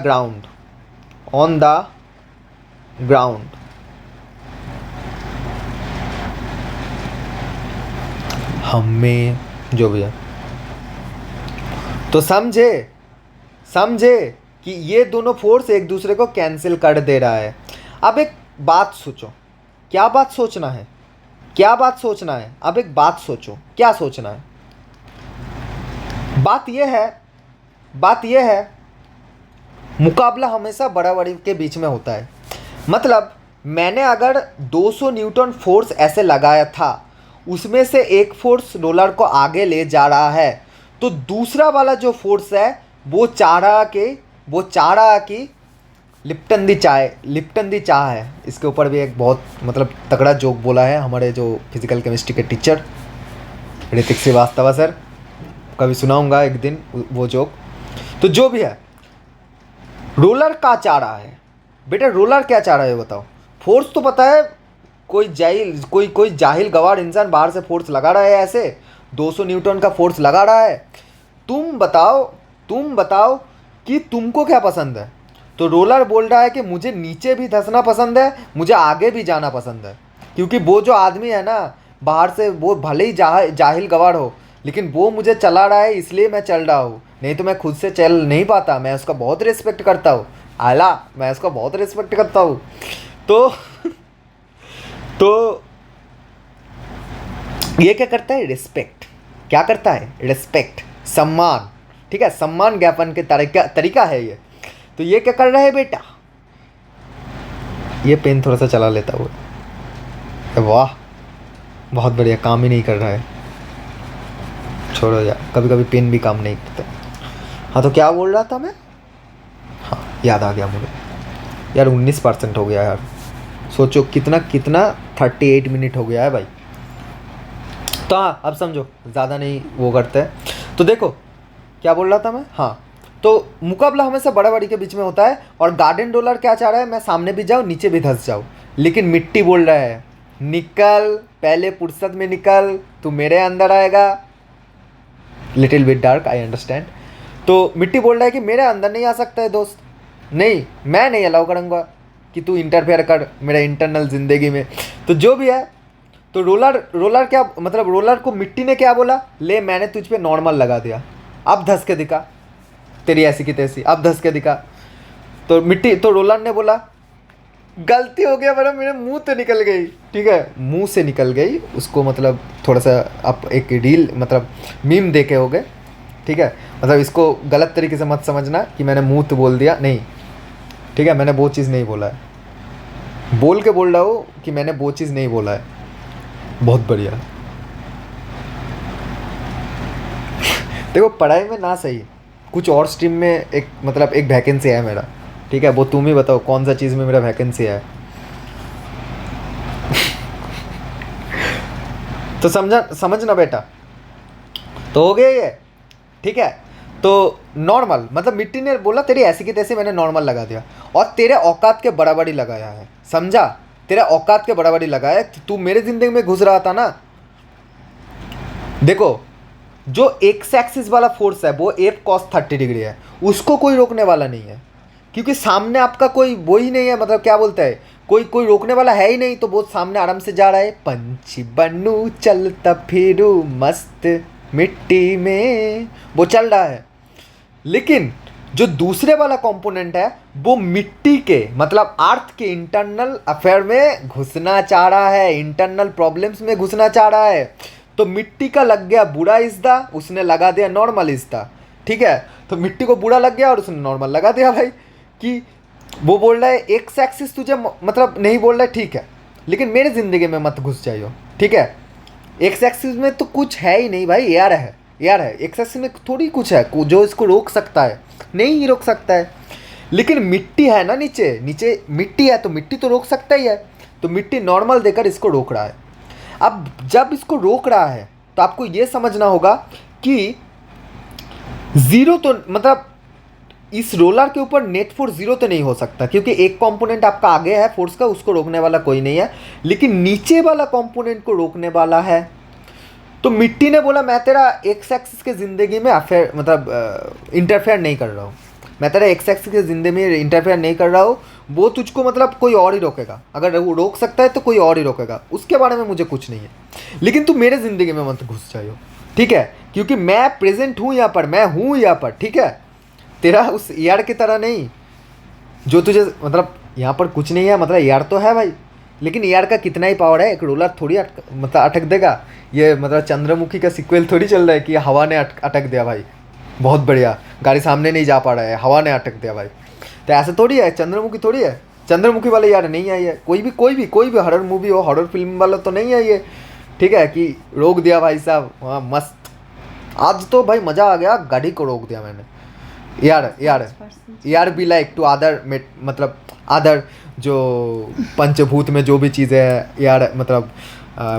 ground हमें जो भी है। तो समझे कि ये दोनों फोर्स एक दूसरे को कैंसिल कर दे रहा है। अब एक बात सोचो, क्या बात सोचना है, अब एक बात सोचो, क्या सोचना है। बात यह है मुकाबला हमेशा बराबरी के बीच में होता है। मतलब मैंने अगर 200 न्यूटन फोर्स ऐसे लगाया था, उसमें से एक फोर्स रोलर को आगे ले जा रहा है, तो दूसरा वाला जो फोर्स है वो चाह रहा कि लिप्टन दी चाय है। इसके ऊपर भी एक बहुत मतलब तगड़ा जोक बोला है हमारे जो फिजिकल केमिस्ट्री के टीचर ऋतिक श्रीवास्तव सर, कभी सुनाऊंगा एक दिन वो जोक। तो जो भी है, रोलर क्या चाह रहा है बेटा, रोलर क्या चाह रहा है बताओ। फोर्स तो पता है, कोई जाहिल गवार इंसान बाहर से फोर्स लगा रहा है, ऐसे 200 न्यूटन का फोर्स लगा रहा है। तुम बताओ कि तुमको क्या पसंद है। तो रोलर बोल रहा है कि मुझे नीचे भी धंसना पसंद है, मुझे आगे भी जाना पसंद है, क्योंकि वो जो आदमी है ना बाहर से, वो भले ही जाहिल गवार हो, लेकिन वो मुझे चला रहा है इसलिए मैं चल रहा हूँ, नहीं तो मैं खुद से चल नहीं पाता। मैं उसका बहुत रिस्पेक्ट करता हूँ, मैं उसका बहुत रिस्पेक्ट करता हूँ। तो ये क्या करता है, रिस्पेक्ट, सम्मान, ठीक है, सम्मान ज्ञापन के तरीका है ये। तो ये क्या कर रहा है बेटा, ये पेन थोड़ा सा चला लेता हुआ, वाह बहुत बढ़िया, काम ही नहीं कर रहा है, छोड़ो यार, कभी कभी पेन भी काम नहीं करता। हाँ तो क्या बोल रहा था मैं, हाँ याद आ गया मुझे यार, 19% हो गया यार, सोचो कितना 38 मिनट हो गया है भाई। तो हाँ अब समझो, ज़्यादा नहीं वो करते हैं। तो देखो क्या बोल रहा था मैं, हाँ तो मुकाबला हमेशा बराबरी के बीच में होता है, और गार्डन रोलर क्या चाह रहा है, मैं सामने भी जाऊँ नीचे भी धंस जाऊँ, लेकिन मिट्टी बोल रहा है निकल, पहले फुर्सत में निकल, तू मेरे अंदर आएगा। Little bit dark, I understand. तो मिट्टी बोल रहा है कि मेरे अंदर नहीं आ सकता है दोस्त, नहीं मैं नहीं अलाउ करूँगा कि तू इंटरफेयर कर मेरे इंटरनल ज़िंदगी में। तो जो भी है, तो रोलर क्या मतलब, रोलर को मिट्टी ने क्या बोला, ले मैंने तुझ पे नॉर्मल लगा दिया, अब धंस के दिखा, तेरी ऐसी की तैसी, अब धंस के दिखा। तो रोलर ने बोला गलती हो गया मैडम, मेरे मुंह तो निकल गई, ठीक है मुंह से निकल गई, उसको मतलब थोड़ा सा आप एक रील मतलब मीम देखे होगे, ठीक है, मतलब इसको गलत तरीके से मत समझना कि मैंने मुंह तो बोल दिया, नहीं ठीक है, मैंने वो चीज़ नहीं बोला है, बोल के बोल रहा हूँ कि मैंने वो चीज़ नहीं बोला है। बहुत बढ़िया। देखो पढ़ाई में ना सही, कुछ और स्ट्रीम में एक मतलब एक वैकेंसी है मेरा, ठीक है, वो तुम ही बताओ कौन सा चीज़ में मेरा वैकेंसी है। तो समझना बेटा। तो हो गया ये, ठीक है। तो नॉर्मल मतलब मिट्टी ने बोला तेरी ऐसी की तैसी, मैंने नॉर्मल लगा दिया और तेरे औकात के बराबर ही लगाया है, समझा? तेरे औकात के बराबर ही लगाया है। तू मेरे जिंदगी में घुस रहा था ना। देखो, जो एक्स एक्सिस वाला फोर्स है वो एफ कॉस 30 डिग्री है, उसको कोई रोकने वाला नहीं है, क्योंकि सामने आपका कोई वो ही नहीं है, मतलब क्या बोलते हैं, कोई रोकने वाला है ही नहीं। तो वो सामने आराम से जा रहा है, पंछी बनू चलता फिरू मस्त मिट्टी में, वो चल रहा है। लेकिन जो दूसरे वाला कंपोनेंट है वो मिट्टी के मतलब अर्थ के इंटरनल अफेयर में घुसना चाह रहा है, इंटरनल प्रॉब्लम्स में घुसना चाह रहा है। तो मिट्टी का लग गया बुरा इज्दा, उसने लगा दिया नॉर्मल इज्दा, ठीक है। तो मिट्टी को बुरा लग गया और उसने नॉर्मल लगा दिया भाई। कि वो बोल रहा है एक्स एक्सिस तुझे मतलब नहीं बोल रहा है, ठीक है, लेकिन मेरे ज़िंदगी में मत घुस जाइयो, ठीक है। एक्स एक्सिस में तो कुछ है ही नहीं भाई, यार है, यार है। एक्स एक्सिस में थोड़ी कुछ है जो इसको रोक सकता है, नहीं ही रोक सकता है। लेकिन मिट्टी है ना, नीचे नीचे मिट्टी है तो मिट्टी तो रोक सकता ही है। तो मिट्टी नॉर्मल देकर इसको रोक रहा है। अब जब इसको रोक रहा है तो आपको ये समझना होगा कि ज़ीरो तो मतलब इस रोलर के ऊपर नेट फोर्स जीरो तो नहीं हो सकता, क्योंकि एक कंपोनेंट आपका आगे है फोर्स का, उसको रोकने वाला कोई नहीं है, लेकिन नीचे वाला कंपोनेंट को रोकने वाला है। तो मिट्टी ने बोला मैं तेरा एक्स एक्सिस के ज़िंदगी में अफेयर मतलब इंटरफेयर नहीं कर रहा हूँ, मैं तेरा एक्स एक्सिस के ज़िंदगी में इंटरफेयर नहीं कर रहा हूँ, वो तुझको मतलब कोई और ही रोकेगा। अगर वो रोक सकता है तो कोई और ही रोकेगा, उसके बारे में मुझे कुछ नहीं है। लेकिन तू मेरे ज़िंदगी में मत घुस जाइयो, ठीक है, क्योंकि मैं प्रेजेंट हूँ यहाँ पर, मैं हूँ यहाँ पर, ठीक है। तेरा उस यार की तरह नहीं जो तुझे मतलब यहाँ पर कुछ नहीं है, मतलब यार तो है भाई, लेकिन यार का कितना ही पावर है, एक रोलर थोड़ी मतलब अटक देगा। ये मतलब चंद्रमुखी का सीक्वल थोड़ी चल रहा है कि हवा ने अटक दिया भाई, बहुत बढ़िया, गाड़ी सामने नहीं जा पा रहा है, हवा ने अटक दिया भाई। तो ऐसा थोड़ी है, चंद्रमुखी थोड़ी है, चंद्रमुखी वाले यार नहीं आई है। कोई भी हॉरर मूवी हो, हॉरर फिल्म वाला तो नहीं आई है, ठीक है, कि रोक दिया भाई साहब, हाँ मस्त। आज तो भाई मज़ा आ गया, गाड़ी को रोक दिया मैंने। यार बी लाइक टू अदर मतलब अदर जो पंचभूत में जो भी चीज़ें है यार, मतलब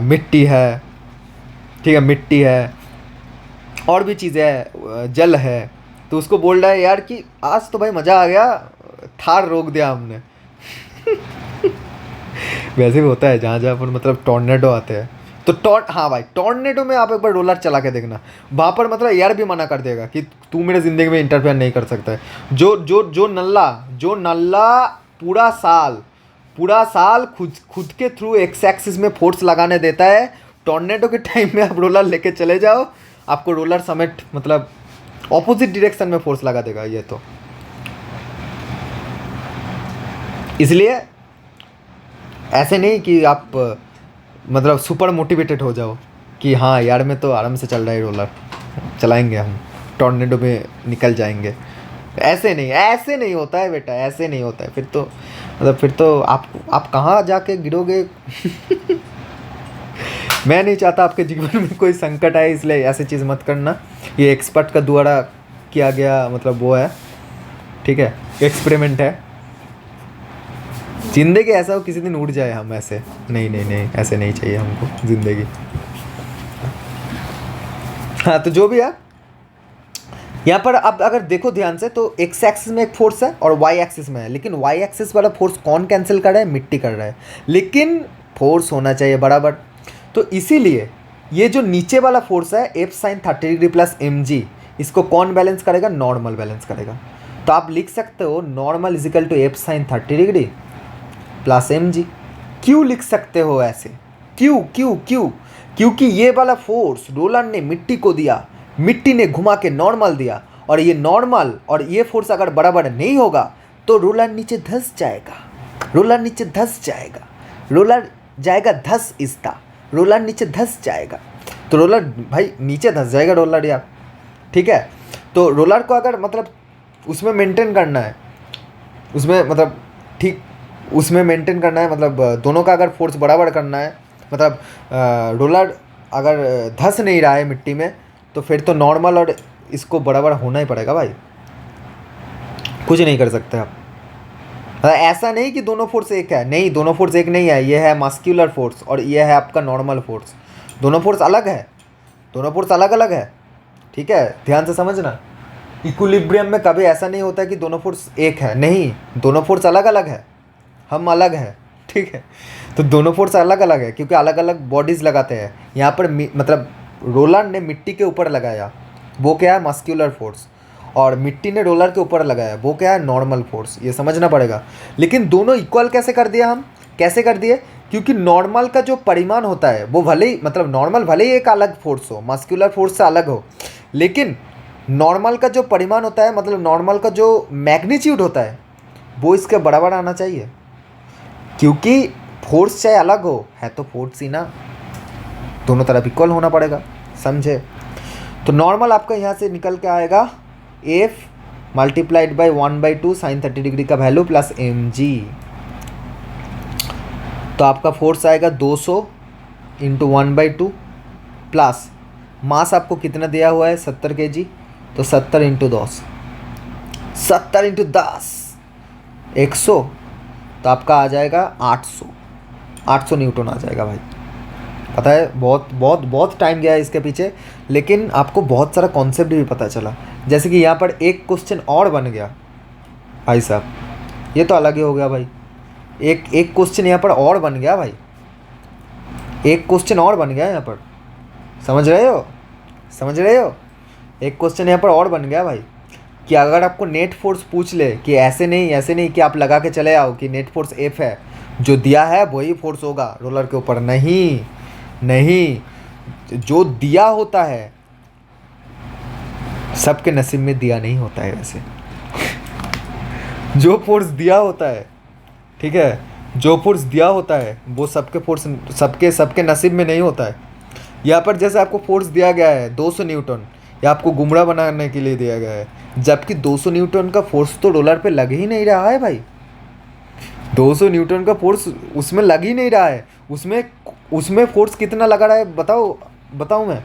मिट्टी है, ठीक है, मिट्टी है, और भी चीज़ें है, जल है। तो उसको बोल रहा है यार कि आज तो भाई मज़ा आ गया, थार रोक दिया हमने। वैसे भी होता है जहाँ जहाँ पर मतलब टॉर्नेडो आते हैं तो हाँ भाई, टॉर्नेडो में आप एक बार रोलर चला के देखना, वहाँ पर मतलब यार भी मना कर देगा कि तू मेरे ज़िंदगी में इंटरफेयर नहीं कर सकता है। जो नल्ला पूरा साल खुद के थ्रू एक्स एक्सिस में फोर्स लगाने देता है, टॉर्नेडो के टाइम में आप रोलर लेके चले जाओ, आपको रोलर समेट मतलब ऑपोजिट डायरेक्शन में फोर्स लगा देगा ये। तो इसलिए ऐसे नहीं कि आप मतलब सुपर मोटिवेटेड हो जाओ कि हाँ यार मैं तो आराम से चल रहा है, रोलर चलाएंगे हम, टॉर्नेडो में निकल जाएंगे। ऐसे नहीं होता है बेटा, ऐसे नहीं होता है। फिर तो आप कहाँ जाके गिरोगे। मैं नहीं चाहता आपके जीवन में कोई संकट आए, इसलिए ऐसी चीज़ मत करना। ये एक्सपर्ट का द्वारा किया गया मतलब वो है, ठीक है, एक्सपेरिमेंट है। जिंदगी ऐसा हो किसी दिन उड़ जाए हम, ऐसे नहीं ऐसे नहीं चाहिए हमको ज़िंदगी। हाँ तो जो भी है यहाँ पर अब अगर देखो ध्यान से तो एक्स एक्सिस में एक फोर्स है और वाई एक्सिस में है, लेकिन वाई एक्सिस वाला फोर्स कौन कैंसिल कर रहा है, मिट्टी कर रहा है, लेकिन फोर्स होना चाहिए बराबर। तो इसीलिए ये जो नीचे वाला फोर्स है F sine 30 degree plus M G, इसको कौन बैलेंस करेगा, नॉर्मल बैलेंस करेगा। तो आप लिख सकते हो normal equal to F sine 30 degree plus M G. क्यों लिख सकते हो ऐसे, क्यों क्योंकि ये वाला फोर्स रोलर ने मिट्टी को दिया, मिट्टी ने घुमा के नॉर्मल दिया, और ये नॉर्मल और ये फोर्स अगर बराबर नहीं होगा तो रोलर नीचे धंस जाएगा, रोलर जाएगा धस इसका, रोलर नीचे धंस जाएगा। तो रोलर भाई नीचे धंस जाएगा रोलर यार, ठीक है। तो रोलर को अगर मतलब उसमें मेंटेन करना है, उसमें मतलब ठीक उसमें मेंटेन करना है, मतलब दोनों का अगर फोर्स बराबर करना है, मतलब रोलर अगर धंस नहीं रहा है मिट्टी में तो फिर तो नॉर्मल और इसको बराबर होना ही पड़ेगा भाई, कुछ नहीं कर सकते आप। ऐसा नहीं कि दोनों फोर्स एक है, नहीं, दोनों फोर्स एक नहीं है। ये है मस्क्यूलर फोर्स और ये है आपका नॉर्मल फोर्स। दोनों फोर्स अलग है, दोनों फोर्स अलग अलग है, ठीक है, ध्यान से समझना। इक्विलिब्रियम में कभी ऐसा नहीं होता कि दोनों फोर्स एक है, नहीं, दोनों फोर्स अलग अलग है, हम अलग हैं, ठीक है। तो दोनों फोर्स अलग अलग है क्योंकि अलग अलग बॉडीज़ लगाते हैं। यहाँ पर मतलब रोलर ने मिट्टी के ऊपर लगाया, वो क्या है, मस्क्यूलर फोर्स, और मिट्टी ने रोलर के ऊपर लगाया, वो क्या है, नॉर्मल फोर्स। ये समझना पड़ेगा। लेकिन दोनों इक्वल कैसे कर दिया हम, कैसे कर दिए, क्योंकि नॉर्मल का जो परिमाण होता है वो भले ही, मतलब नॉर्मल भले ही एक अलग फोर्स हो, मस्क्यूलर फोर्स से अलग हो, लेकिन नॉर्मल का जो परिमाण होता है, मतलब नॉर्मल का जो मैग्नीट्यूड होता है, वो इसके बराबर आना चाहिए। क्योंकि फोर्स चाहे अलग हो, है तो फोर्स ही ना, दोनों तरफ इक्वल होना पड़ेगा, समझे। तो नॉर्मल आपका यहाँ से निकल के आएगा F multiplied by 1/2 sine 30 degree का वैल्यू प्लस mg। तो आपका फोर्स आएगा 200 इंटू 1/2 प्लस मास आपको कितना दिया हुआ है, 70 kg, तो 70 इंटू 10, 70 इंटू 10 100, तो आपका आ जाएगा 800 न्यूटन आ जाएगा भाई। पता है, बहुत बहुत बहुत टाइम गया है इसके पीछे, लेकिन आपको बहुत सारा कॉन्सेप्ट भी पता चला। जैसे कि यहाँ पर एक क्वेश्चन और बन गया भाई साहब, ये तो अलग ही हो गया भाई। एक क्वेश्चन यहाँ पर और बन गया भाई, एक क्वेश्चन और बन गया यहाँ पर, समझ रहे हो, समझ रहे हो। एक क्वेश्चन यहाँ पर और बन गया भाई कि अगर आपको नेट फोर्स पूछ ले कि ऐसे नहीं कि आप लगा के चले आओ कि नेट फोर्स एफ है, जो दिया है वही फोर्स होगा रोलर के ऊपर, नहीं नहीं, जो दिया होता है सबके नसीब में दिया नहीं होता है वैसे। जो फोर्स दिया होता है, ठीक है, जो फोर्स दिया होता है वो सबके फोर्स सबके नसीब में नहीं होता है। यहाँ पर जैसे आपको फोर्स दिया गया है 200 न्यूटन, या आपको गुमराह बनाने के लिए दिया गया है, जबकि 200 न्यूटन का फोर्स तो रोलर पे लग ही नहीं रहा है भाई। 200 न्यूटन का फोर्स उसमें लग ही नहीं रहा है। उसमें फोर्स कितना लगा रहा है बताऊँ मैं।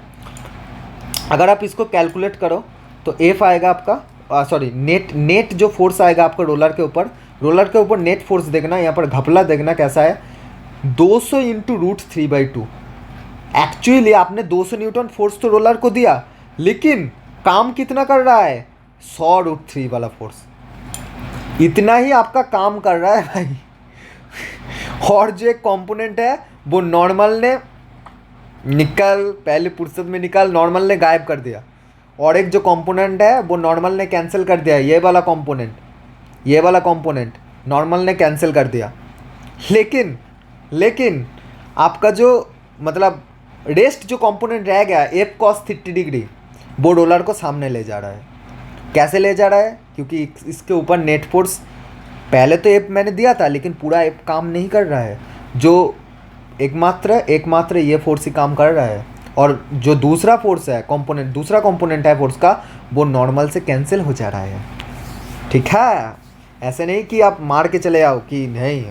अगर आप इसको कैलकुलेट करो तो एफ आएगा आपका, सॉरी, नेट जो फोर्स आएगा आपका रोलर के ऊपर नेट फोर्स देखना, यहाँ पर घपला देखना कैसा है, 200 इंटू √3/2। एक्चुअली आपने 200 न्यूटन फोर्स तो रोलर को दिया, लेकिन काम कितना कर रहा है, 100 √3 वाला फोर्स, इतना ही आपका काम कर रहा है भाई। और जो एक कंपोनेंट है वो नॉर्मल ने पहले फुर्सत में नॉर्मल ने गायब कर दिया, और एक जो कंपोनेंट है वो नॉर्मल ने कैंसिल कर दिया। ये वाला कंपोनेंट नॉर्मल ने कैंसिल कर दिया। लेकिन आपका जो मतलब रेस्ट जो कंपोनेंट रह गया एफ cos 30 डिग्री, वो रोलर को सामने ले जा रहा है। कैसे ले जा रहा है, क्योंकि इसके ऊपर नेट फोर्स पहले तो एफ मैंने दिया था, लेकिन पूरा एफ काम नहीं कर रहा है, जो एकमात्र ये फोर्स ही काम कर रहा है, और जो दूसरा फोर्स है दूसरा कंपोनेंट है फोर्स का, वो नॉर्मल से कैंसिल हो जा रहा है, ठीक है। ऐसे नहीं कि आप मार के चले आओ कि नहीं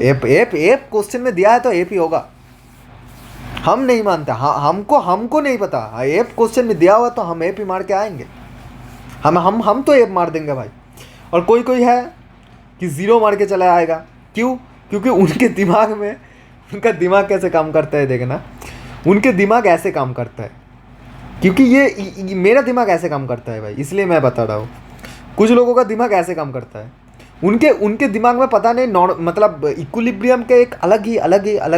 एफ क्वेश्चन में दिया है तो एफ ही होगा, हम नहीं मानते। हाँ, हमको नहीं पता, एफ क्वेश्चन में दिया हुआ तो हम एफ ही मार के आएंगे, हम तो एफ मार देंगे भाई। और कोई है कि ज़ीरो मार के चला आएगा, क्यों, क्योंकि उनके दिमाग में, उनका दिमाग कैसे काम करता है देखना, उनके दिमाग ऐसे काम करता है, क्योंकि ये मेरा दिमाग ऐसे काम करता है भाई, इसलिए मैं बता रहा हूँ। कुछ लोगों का दिमाग ऐसे काम करता है, उनके दिमाग में पता नहीं मतलब इक्विलिब्रियम के एक अलग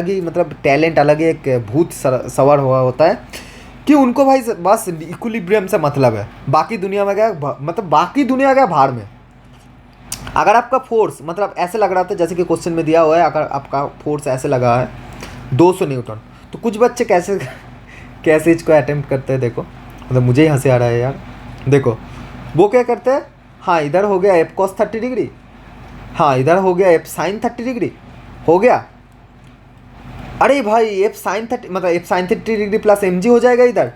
ही मतलब टैलेंट, अलग ही एक भूत सवार हुआ होता है कि उनको भाई बस इक्विलिब्रियम से मतलब है, बाकी दुनिया में गया, मतलब बाकी दुनिया गया भाड़ में। अगर आपका फोर्स मतलब ऐसे लग रहा था, जैसे कि क्वेश्चन में दिया हुआ है, अगर आपका फोर्स ऐसे लगा है 200 न्यूटन, तो कुछ बच्चे कैसे इसको अटेम्प्ट करते हैं, देखो, मतलब मुझे ही हंसी आ रहा है यार। देखो वो क्या करते हैं, हाँ इधर हो गया एफ cos 30 डिग्री, हाँ इधर हो गया एफ sin 30 डिग्री, हो गया। अरे भाई F sin 30 degree plus mg हो जाएगा इधर,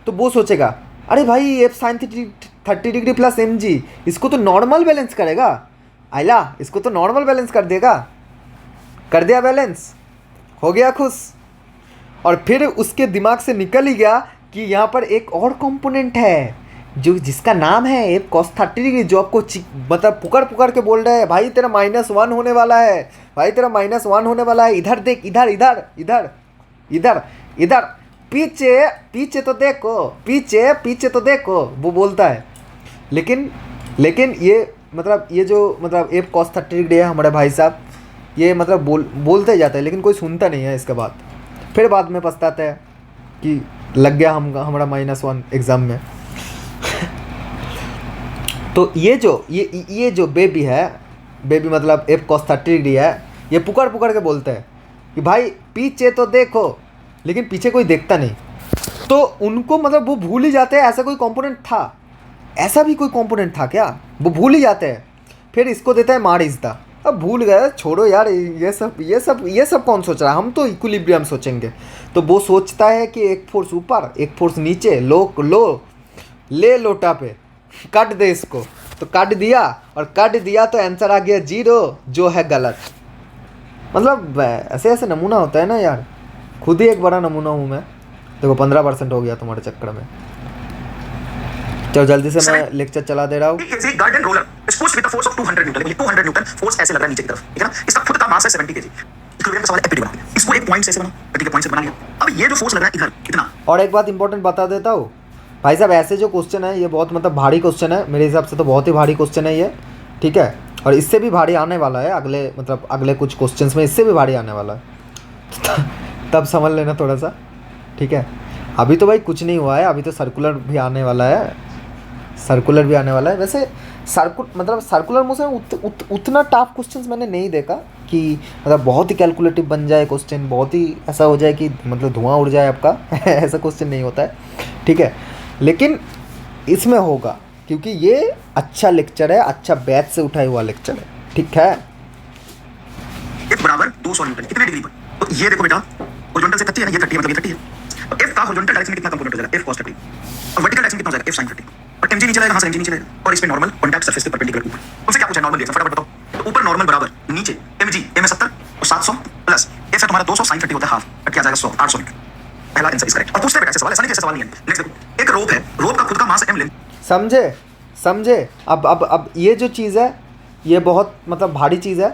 तो वो सोचेगा अरे भाई F sin 30 degree plus mg, इसको तो नॉर्मल बैलेंस करेगा, आइला इसको तो नॉर्मल बैलेंस कर देगा, कर दिया बैलेंस, हो गया खुश। और फिर उसके दिमाग से निकल ही गया कि यहाँ पर एक और कंपोनेंट है, जो जिसका नाम है एफ कॉस 30 डिग्री, जो आपको मतलब पुकार पुकार के बोल रहे हैं भाई तेरा -1 होने वाला है, भाई तेरा -1 होने वाला है, इधर देख, इधर इधर इधर इधर इधर, पीछे पीछे तो देखो, पीछे पीछे तो देखो, वो बोलता है। लेकिन ये मतलब ये जो मतलब एफ कॉस 30 डिग्री है हमारे भाई साहब, ये मतलब बोलते जाते हैं लेकिन कोई सुनता नहीं है इसके बाद, फिर बाद में पछताते हैं कि लग गया हमारा -1 एग्ज़ाम में। तो ये जो बेबी है, बेबी मतलब एफ कॉस 30 डिग्री है, ये पुकार पुकार के बोलते हैं कि भाई पीछे तो देखो, लेकिन पीछे कोई देखता नहीं। तो उनको मतलब वो भूल ही जाते हैं ऐसा कोई कंपोनेंट था, ऐसा भी कोई कंपोनेंट था क्या, वो भूल ही जाते हैं। फिर इसको देता है मारिज्दा, अब भूल गए, छोड़ो यार, ये सब कौन सोच रहा है, हम तो इक्विलिब्रियम सोचेंगे। तो वो सोचता है कि एक फोर्स ऊपर एक फोर्स नीचे, ले लोटा पे काट दे इसको, तो काट दिया, और काट दिया तो आंसर आ गया 0, जो है गलत। मतलब ऐसे नमूना होता है ना यार, खुद ही एक बड़ा नमूना हूँ मैं। देखो 15% हो गया तुम्हारे चक्कर में। चलो जल्दी से मैं लेक्चर चला दे रहा हूँ। Garden roller is pushed with the force of 200 Newton, लेकिन 200 न्यूटन फोर्स ऐसे लग रहा है नीचे की तरफ, ठीक है ना। इसका खुद का मास है 70 केजी। इक्विलिब्रियम का सवाल है, एपीडी बना दिया, इसको एक पॉइंट से ऐसे बना, ठीक है, पॉइंट से बना लिया। अब ये जो फोर्स लग रहा है इधर इतना। और एक बात इंपॉर्टेंट बता देता हूँ भाई साहब, ऐसे जो क्वेश्चन है ये बहुत मतलब भारी क्वेश्चन है, मेरे हिसाब से तो बहुत ही भारी क्वेश्चन है ये, ठीक है। और इससे भी भारी आने वाला है अगले कुछ क्वेश्चंस में, इससे भी भारी आने वाला है। तब समझ लेना थोड़ा सा, ठीक है। अभी तो भाई कुछ नहीं हुआ है, अभी तो सर्कुलर भी आने वाला है। वैसे सर्कुलर मोशन उतना टफ क्वेश्चंस मैंने नहीं देखा कि मतलब बहुत ही कैलकुलेटिव बन जाए क्वेश्चन, बहुत ही ऐसा हो जाए कि मतलब धुआं उड़ जाए आपका। ऐसा क्वेश्चन नहीं होता है, ठीक है। लेकिन इसमें होगा क्योंकि ये अच्छा लेक्चर है, अच्छा बैच से उठाया हुआ लेक्चर है, ठीक है। F बराबर 200 न्यूटन कितने डिग्री पर, तो ये देखो बेटा हॉरिजॉन्टल से 30 है ना, ये 30 मतलब ये 30 है। अब F का हॉरिजॉन्टल डायरेक्शन में कितना कंपोनेंट हो जाएगा, F cos 30, और वर्टिकल डायरेक्शन कितना हो जाएगा, F sin 30, और mg नीचे जाएगा, कहां से mg नीचे जाएगा, और इस पे नॉर्मल कॉन्टैक्ट सरफेस के परपेंडिकुलर ऊपर। तुमसे क्या पूछा नॉर्मल दिया, फटाफट बताओ। तो ऊपर नॉर्मल बराबर नीचे mg m 70 और 700 प्लस F है तुम्हारा 200 sin 30 होता है हाफ, क्या आ जाएगा 100, 800 न्यूटन। पहला आंसर इज करेक्ट। और पूछते हैं बेटा सवाल, ऐसा नहीं जैसे सवाल नहीं है। नेक्स्ट देखो, एक रोप है, रोप का खुद का मास है m लेंथ, समझे। अब ये जो चीज़ है ये बहुत मतलब भारी चीज़ है,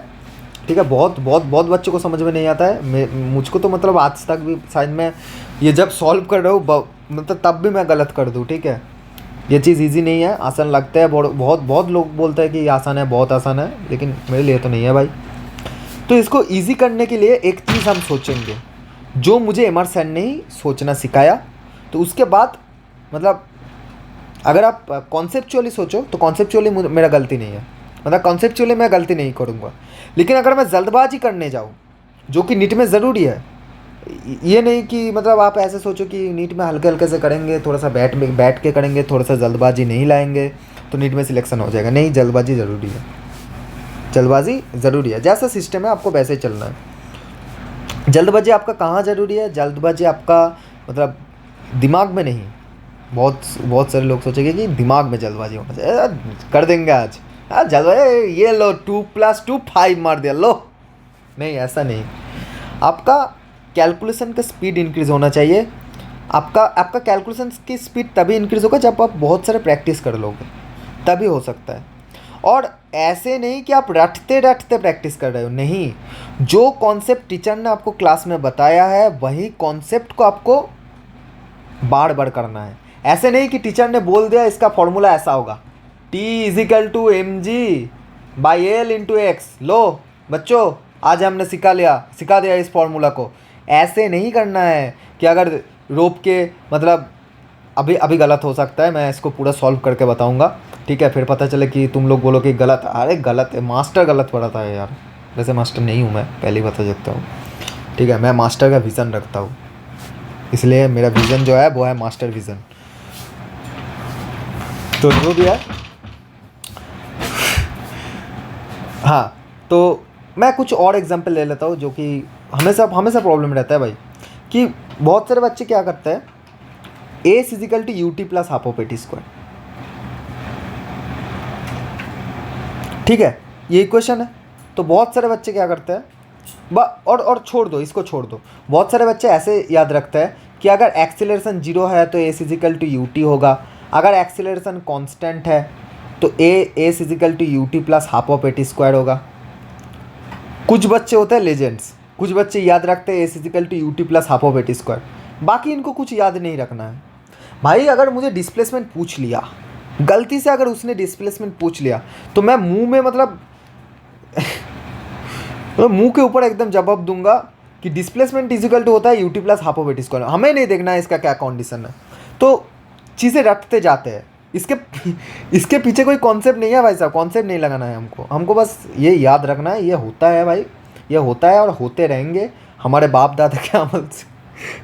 ठीक है। बहुत बच्चों को समझ में नहीं आता है, मुझको तो मतलब आज तक भी शायद मैं ये जब सॉल्व कर रहा हूँ मतलब तब भी मैं गलत कर दूँ, ठीक है। ये चीज़ इजी नहीं है, आसान लगता है, बहुत लोग बोलते हैं कि आसान है, बहुत आसान है, लेकिन मेरे लिए तो नहीं है भाई। तो इसको ईजी करने के लिए एक चीज़ हम सोचेंगे, जो मुझे एमर्सन ने ही सोचना सिखाया। तो उसके बाद मतलब अगर आप कॉन्सेप्चुअली सोचो तो कॉन्सेप्चुअली मेरा गलती नहीं है, मतलब कॉन्सेप्चुअली मैं गलती नहीं करूँगा। लेकिन अगर मैं जल्दबाजी करने जाऊँ, जो कि नीट में ज़रूरी है, ये नहीं कि मतलब आप ऐसे सोचो कि नीट में हल्के हल्के से करेंगे, थोड़ा सा बैठ के करेंगे, थोड़ा सा जल्दबाजी नहीं लाएंगे तो नीट में सिलेक्शन हो जाएगा। नहीं, जल्दबाजी ज़रूरी है, जल्दबाजी ज़रूरी है। जैसा सिस्टम है आपको वैसे ही चलना है। जल्दबाजी आपका कहाँ ज़रूरी है, जल्दबाजी आपका मतलब दिमाग में नहीं। बहुत सारे लोग सोचेंगे कि दिमाग में जल्दबाजी होना चाहिए, कर देंगे आज जल्दबाजी, ये लो 2 + 2 5 मार दिया, लो। नहीं, ऐसा नहीं। आपका कैलकुलेशन का स्पीड इंक्रीज़ होना चाहिए। आपका कैलकुलेशन की स्पीड तभी इंक्रीज़ होगा जब आप बहुत सारे प्रैक्टिस कर लोगे, तभी हो सकता है। और ऐसे नहीं कि आप रटते प्रैक्टिस कर रहे हो, नहीं। जो कॉन्सेप्ट टीचर ने आपको क्लास में बताया है वही कॉन्सेप्ट को आपको बार बार करना है। ऐसे नहीं कि टीचर ने बोल दिया इसका फॉर्मूला ऐसा होगा, T = mg/L × x, लो बच्चों आज हमने सिखा दिया इस फॉर्मूला को। ऐसे नहीं करना है कि अगर रोप के मतलब अभी गलत हो सकता है, मैं इसको पूरा सॉल्व करके बताऊंगा, ठीक है। फिर पता चले कि तुम लोग बोलो कि गलत, अरे गलत है, मास्टर गलत पढ़ाता है यार। वैसे मास्टर नहीं हूँ मैं, पहले ही बता सकता हूँ, ठीक है। मैं मास्टर का विज़न रखता हूँ, इसलिए मेरा विज़न जो है वो है मास्टर विज़न। तो जो भी है, हाँ, तो मैं कुछ और एग्जांपल ले लेता हूँ जो कि हमेशा प्रॉब्लम रहता है भाई, कि बहुत सारे बच्चे क्या करते हैं, A = UT + ½ ठीक है, ये इक्वेशन है। तो बहुत सारे बच्चे क्या करते हैं, और छोड़ दो, इसको छोड़ दो। बहुत सारे बच्चे ऐसे याद रखते हैं कि अगर एक्सीलरेशन 0 है तो A = UT होगा, अगर एक्सीलरेशन कांस्टेंट है तो a is equal to u t plus half of a t square होगा। कुछ बच्चे होते हैं लेजेंड्स, कुछ बच्चे याद रखते हैं a is equal to u t plus half of a t square, बाकी इनको कुछ याद नहीं रखना है। भाई अगर मुझे डिस्प्लेसमेंट पूछ लिया, गलती से अगर उसने डिस्प्लेसमेंट पूछ लिया तो मैं मुंह में मतलब मुंह के ऊपर एकदम जवाब दूंगा कि डिस्प्लेसमेंट इजिकल टू होता है you t plus half of a t square. हमें नहीं देखना है इसका क्या कंडीशन है, तो चीज़ें रटते जाते हैं। इसके पीछे कोई कॉन्सेप्ट नहीं है भाई साहब, कॉन्सेप्ट नहीं लगाना है हमको बस ये याद रखना है, ये होता है भाई, ये होता है और होते रहेंगे। हमारे बाप दादा के अमल से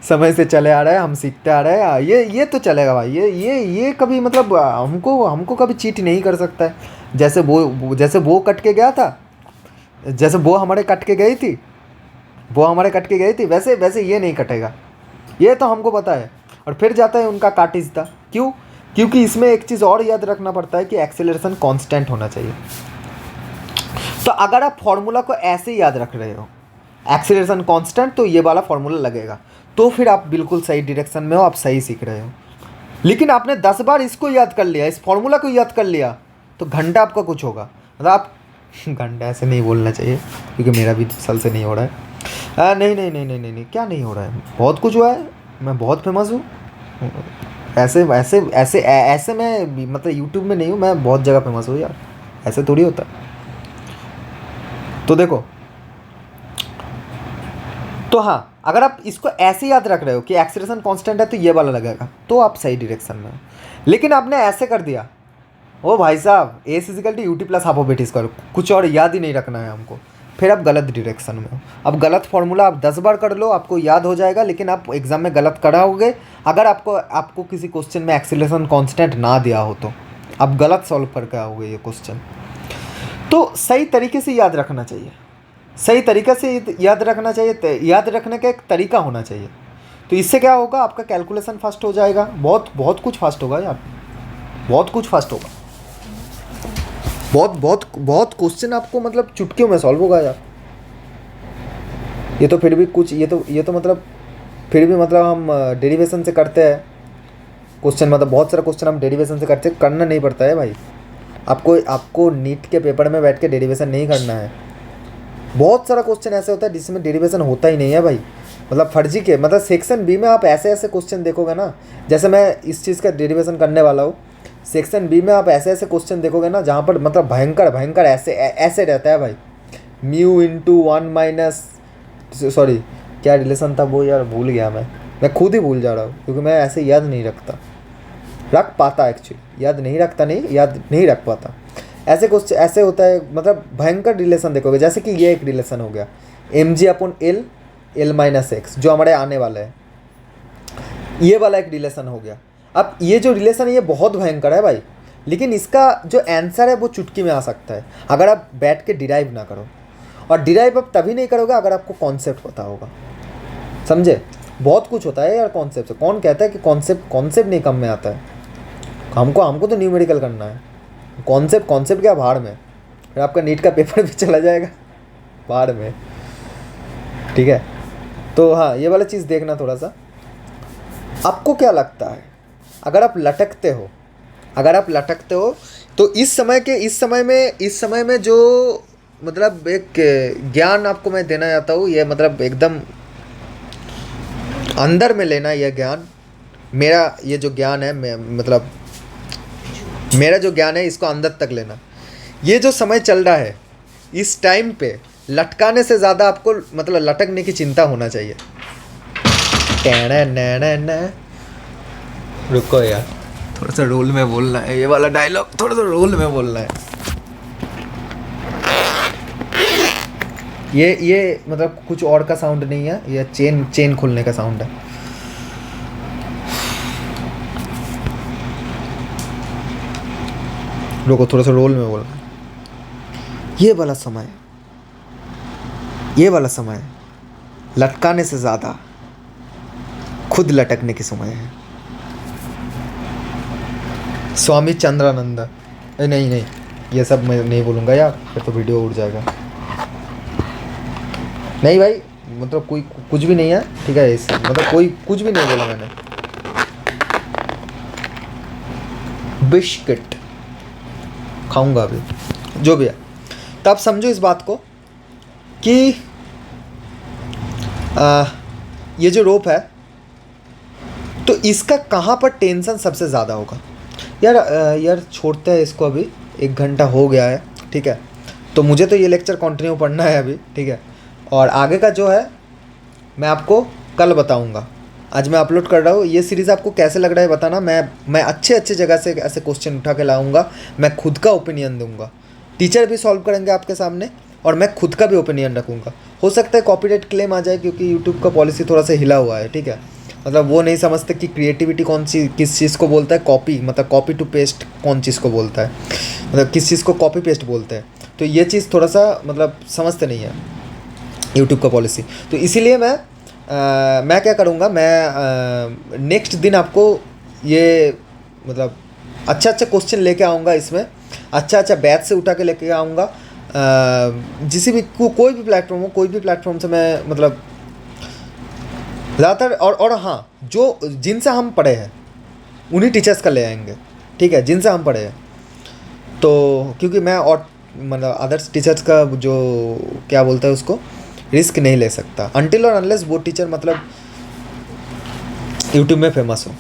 समय से चले आ रहा है, हम सीखते आ रहे हैं, ये तो चलेगा भाई। ये कभी मतलब हमको कभी चीट नहीं कर सकता है। जैसे वो कट के गया था, जैसे वो हमारे कट के गई थी, वैसे ये नहीं कटेगा, ये तो हमको पता है। और फिर जाता है उनका काटिस्ता, क्यों? क्योंकि इसमें एक चीज़ और याद रखना पड़ता है कि एक्सेलरेशन कांस्टेंट होना चाहिए। तो अगर आप फॉर्मूला को ऐसे ही याद रख रहे हो, एक्सेलरेशन कांस्टेंट, तो ये वाला फॉर्मूला लगेगा, तो फिर आप बिल्कुल सही डायरेक्शन में हो, आप सही सीख रहे हो। लेकिन आपने 10 बार इसको याद कर लिया, इस फॉर्मूला को याद कर लिया, तो घंटा आपका कुछ होगा। मतलब आप घंटा ऐसे नहीं बोलना चाहिए क्योंकि मेरा भी साल से नहीं हो रहा है। नहीं, क्या नहीं हो रहा है, बहुत कुछ हुआ है, मैं बहुत फेमस हूँ। ऐसे मैं मतलब यूट्यूब में नहीं हूँ, मैं बहुत जगह फेमस हूँ यार, ऐसे थोड़ी होता। तो देखो, तो हाँ, अगर आप इसको ऐसे याद रख रहे हो कि एक्सेलरेशन कांस्टेंट है तो ये वाला लगेगा, तो आप सही डायरेक्शन में हो। लेकिन आपने ऐसे कर दिया, ओ भाई साहब a is equal to u t plus half of a t square, कुछ और याद ही नहीं रखना है हमको, फिर आप गलत डायरेक्शन में हो। अब गलत फॉर्मूला आप 10 बार कर लो, आपको याद हो जाएगा, लेकिन आप एग्जाम में गलत कराओगे। अगर आपको किसी क्वेश्चन में एक्सेलरेशन कांस्टेंट ना दिया हो तो आप गलत सॉल्व करके आओगे ये क्वेश्चन। तो सही तरीके से याद रखना चाहिए, सही तरीके से याद रखना चाहिए, याद रखने का एक तरीका होना चाहिए। तो इससे क्या होगा, आपका कैलकुलेशन फास्ट हो जाएगा, बहुत कुछ फास्ट होगा यार, बहुत कुछ फास्ट होगा, बहुत क्वेश्चन आपको मतलब चुटकियों में सॉल्व होगा यार। ये तो फिर भी कुछ, ये तो मतलब फिर भी मतलब हम डेरिवेशन से करते हैं क्वेश्चन, मतलब बहुत सारा क्वेश्चन हम डेरिवेशन से करना नहीं पड़ता है भाई। आपको नीट के पेपर में बैठ के डेरिवेशन नहीं करना है। बहुत सारा क्वेश्चन ऐसे होता है जिसमें डेरिवेशन होता ही नहीं है भाई, मतलब फर्जी के, मतलब सेक्शन बी में आप ऐसे क्वेश्चन देखोगे ना, जैसे मैं इस चीज़ का डेरिवेशन करने वाला हूँ। सेक्शन बी में आप ऐसे क्वेश्चन देखोगे ना जहाँ पर मतलब भयंकर ऐसे रहता है भाई, म्यू इंटू 1 माइनस, सॉरी क्या रिलेशन था वो यार, भूल गया मैं खुद ही भूल जा रहा हूँ, क्योंकि मैं ऐसे याद नहीं रख पाता एक्चुअली, याद नहीं रख पाता। ऐसे क्वेश्चन ऐसे होता है, मतलब भयंकर रिलेशन देखोगे, जैसे कि ये एक रिलेशन हो गया mg/l l माइनस एक्स, जो हमारे आने वाला है, ये वाला एक रिलेशन हो गया। अब ये जो रिलेशन है ये बहुत भयंकर है भाई, लेकिन इसका जो आंसर है वो चुटकी में आ सकता है अगर आप बैठ के डिराइव ना करो। और डिराइव आप तभी नहीं करोगे अगर आपको कॉन्सेप्ट पता होगा, समझे? बहुत कुछ होता है यार कॉन्सेप्ट से। कौन कहता है कि कॉन्सेप्ट नहीं कम में आता है? हमको तो न्यूमेरिकल करना है। कॉन्सेप्ट क्या भाड़ में, फिर आपका नीट का पेपर भी चला जाएगा भाड़ में, ठीक है? तो हाँ, ये वाला चीज़ देखना थोड़ा सा। आपको क्या लगता है, अगर आप लटकते हो तो इस समय में जो मतलब एक ज्ञान आपको मैं देना चाहता हूँ, ये मतलब एकदम अंदर में लेना यह ज्ञान। मेरा ये जो ज्ञान है, मतलब मेरा जो ज्ञान है इसको अंदर तक लेना। ये जो समय चल रहा है इस टाइम पे लटकाने से ज़्यादा आपको मतलब लटकने की चिंता होना चाहिए। रुको यार, थोड़ा सा रोल में बोलना है, ये वाला डायलॉग थोड़ा सा रोल में बोलना है। ये मतलब कुछ और का साउंड नहीं है, ये चेन खुलने का साउंड है। रुको, थोड़ा सा रोल में बोलना है। ये वाला समय लटकाने से ज़्यादा खुद लटकने की समय है। स्वामी चंद्रानंद, नहीं ये सब मैं नहीं बोलूँगा यार, फिर तो वीडियो उड़ जाएगा। नहीं भाई, मतलब कोई कुछ भी नहीं है, ठीक है? मतलब कोई कुछ भी नहीं बोला मैंने। बिस्किट खाऊंगा अभी, जो भी है। तो आप समझो इस बात को कि ये जो रोप है तो इसका कहाँ पर टेंशन सबसे ज़्यादा होगा। यार छोड़ते हैं इसको, अभी 1 घंटा हो गया है, ठीक है। तो मुझे तो ये लेक्चर कंटिन्यू पढ़ना है अभी, ठीक है। और आगे का जो है मैं आपको कल बताऊंगा। आज मैं अपलोड कर रहा हूँ। ये सीरीज़ आपको कैसे लग रहा है बताना। मैं अच्छे जगह से ऐसे क्वेश्चन उठा के लाऊंगा, मैं खुद का ओपिनियन दूंगा। टीचर भी सॉल्व करेंगे आपके सामने और मैं खुद का भी ओपिनियन रखूँगा। हो सकता है कॉपीराइट क्लेम आ जाए, क्योंकि यूट्यूब का पॉलिसी थोड़ा सा हिला हुआ है, ठीक है। मतलब वो नहीं समझते कि क्रिएटिविटी किस चीज़ को बोलता है, कॉपी मतलब कॉपी टू पेस्ट कौन चीज़ को बोलता है, मतलब किस चीज़ को कॉपी पेस्ट बोलते हैं। तो ये चीज़ थोड़ा सा मतलब समझते नहीं है यूट्यूब का पॉलिसी। तो इसीलिए मैं क्या करूँगा, मैं नेक्स्ट दिन आपको ये मतलब अच्छा क्वेश्चन लेके आऊँगा, इसमें अच्छा बैच से उठा के लेके आऊँगा। जिस भी कोई भी प्लेटफॉर्म हो, कोई भी प्लेटफॉर्म से मैं मतलब ज़्यादातर और हाँ, जो जिनसे हम पढ़े हैं उन्हीं टीचर्स का ले आएंगे, ठीक है, जिनसे हम पढ़े हैं। तो क्योंकि मैं और मतलब अदर्स टीचर्स का जो क्या बोलता है उसको रिस्क नहीं ले सकता, अनटिल और अनलेस वो टीचर मतलब यूट्यूब में फेमस हो।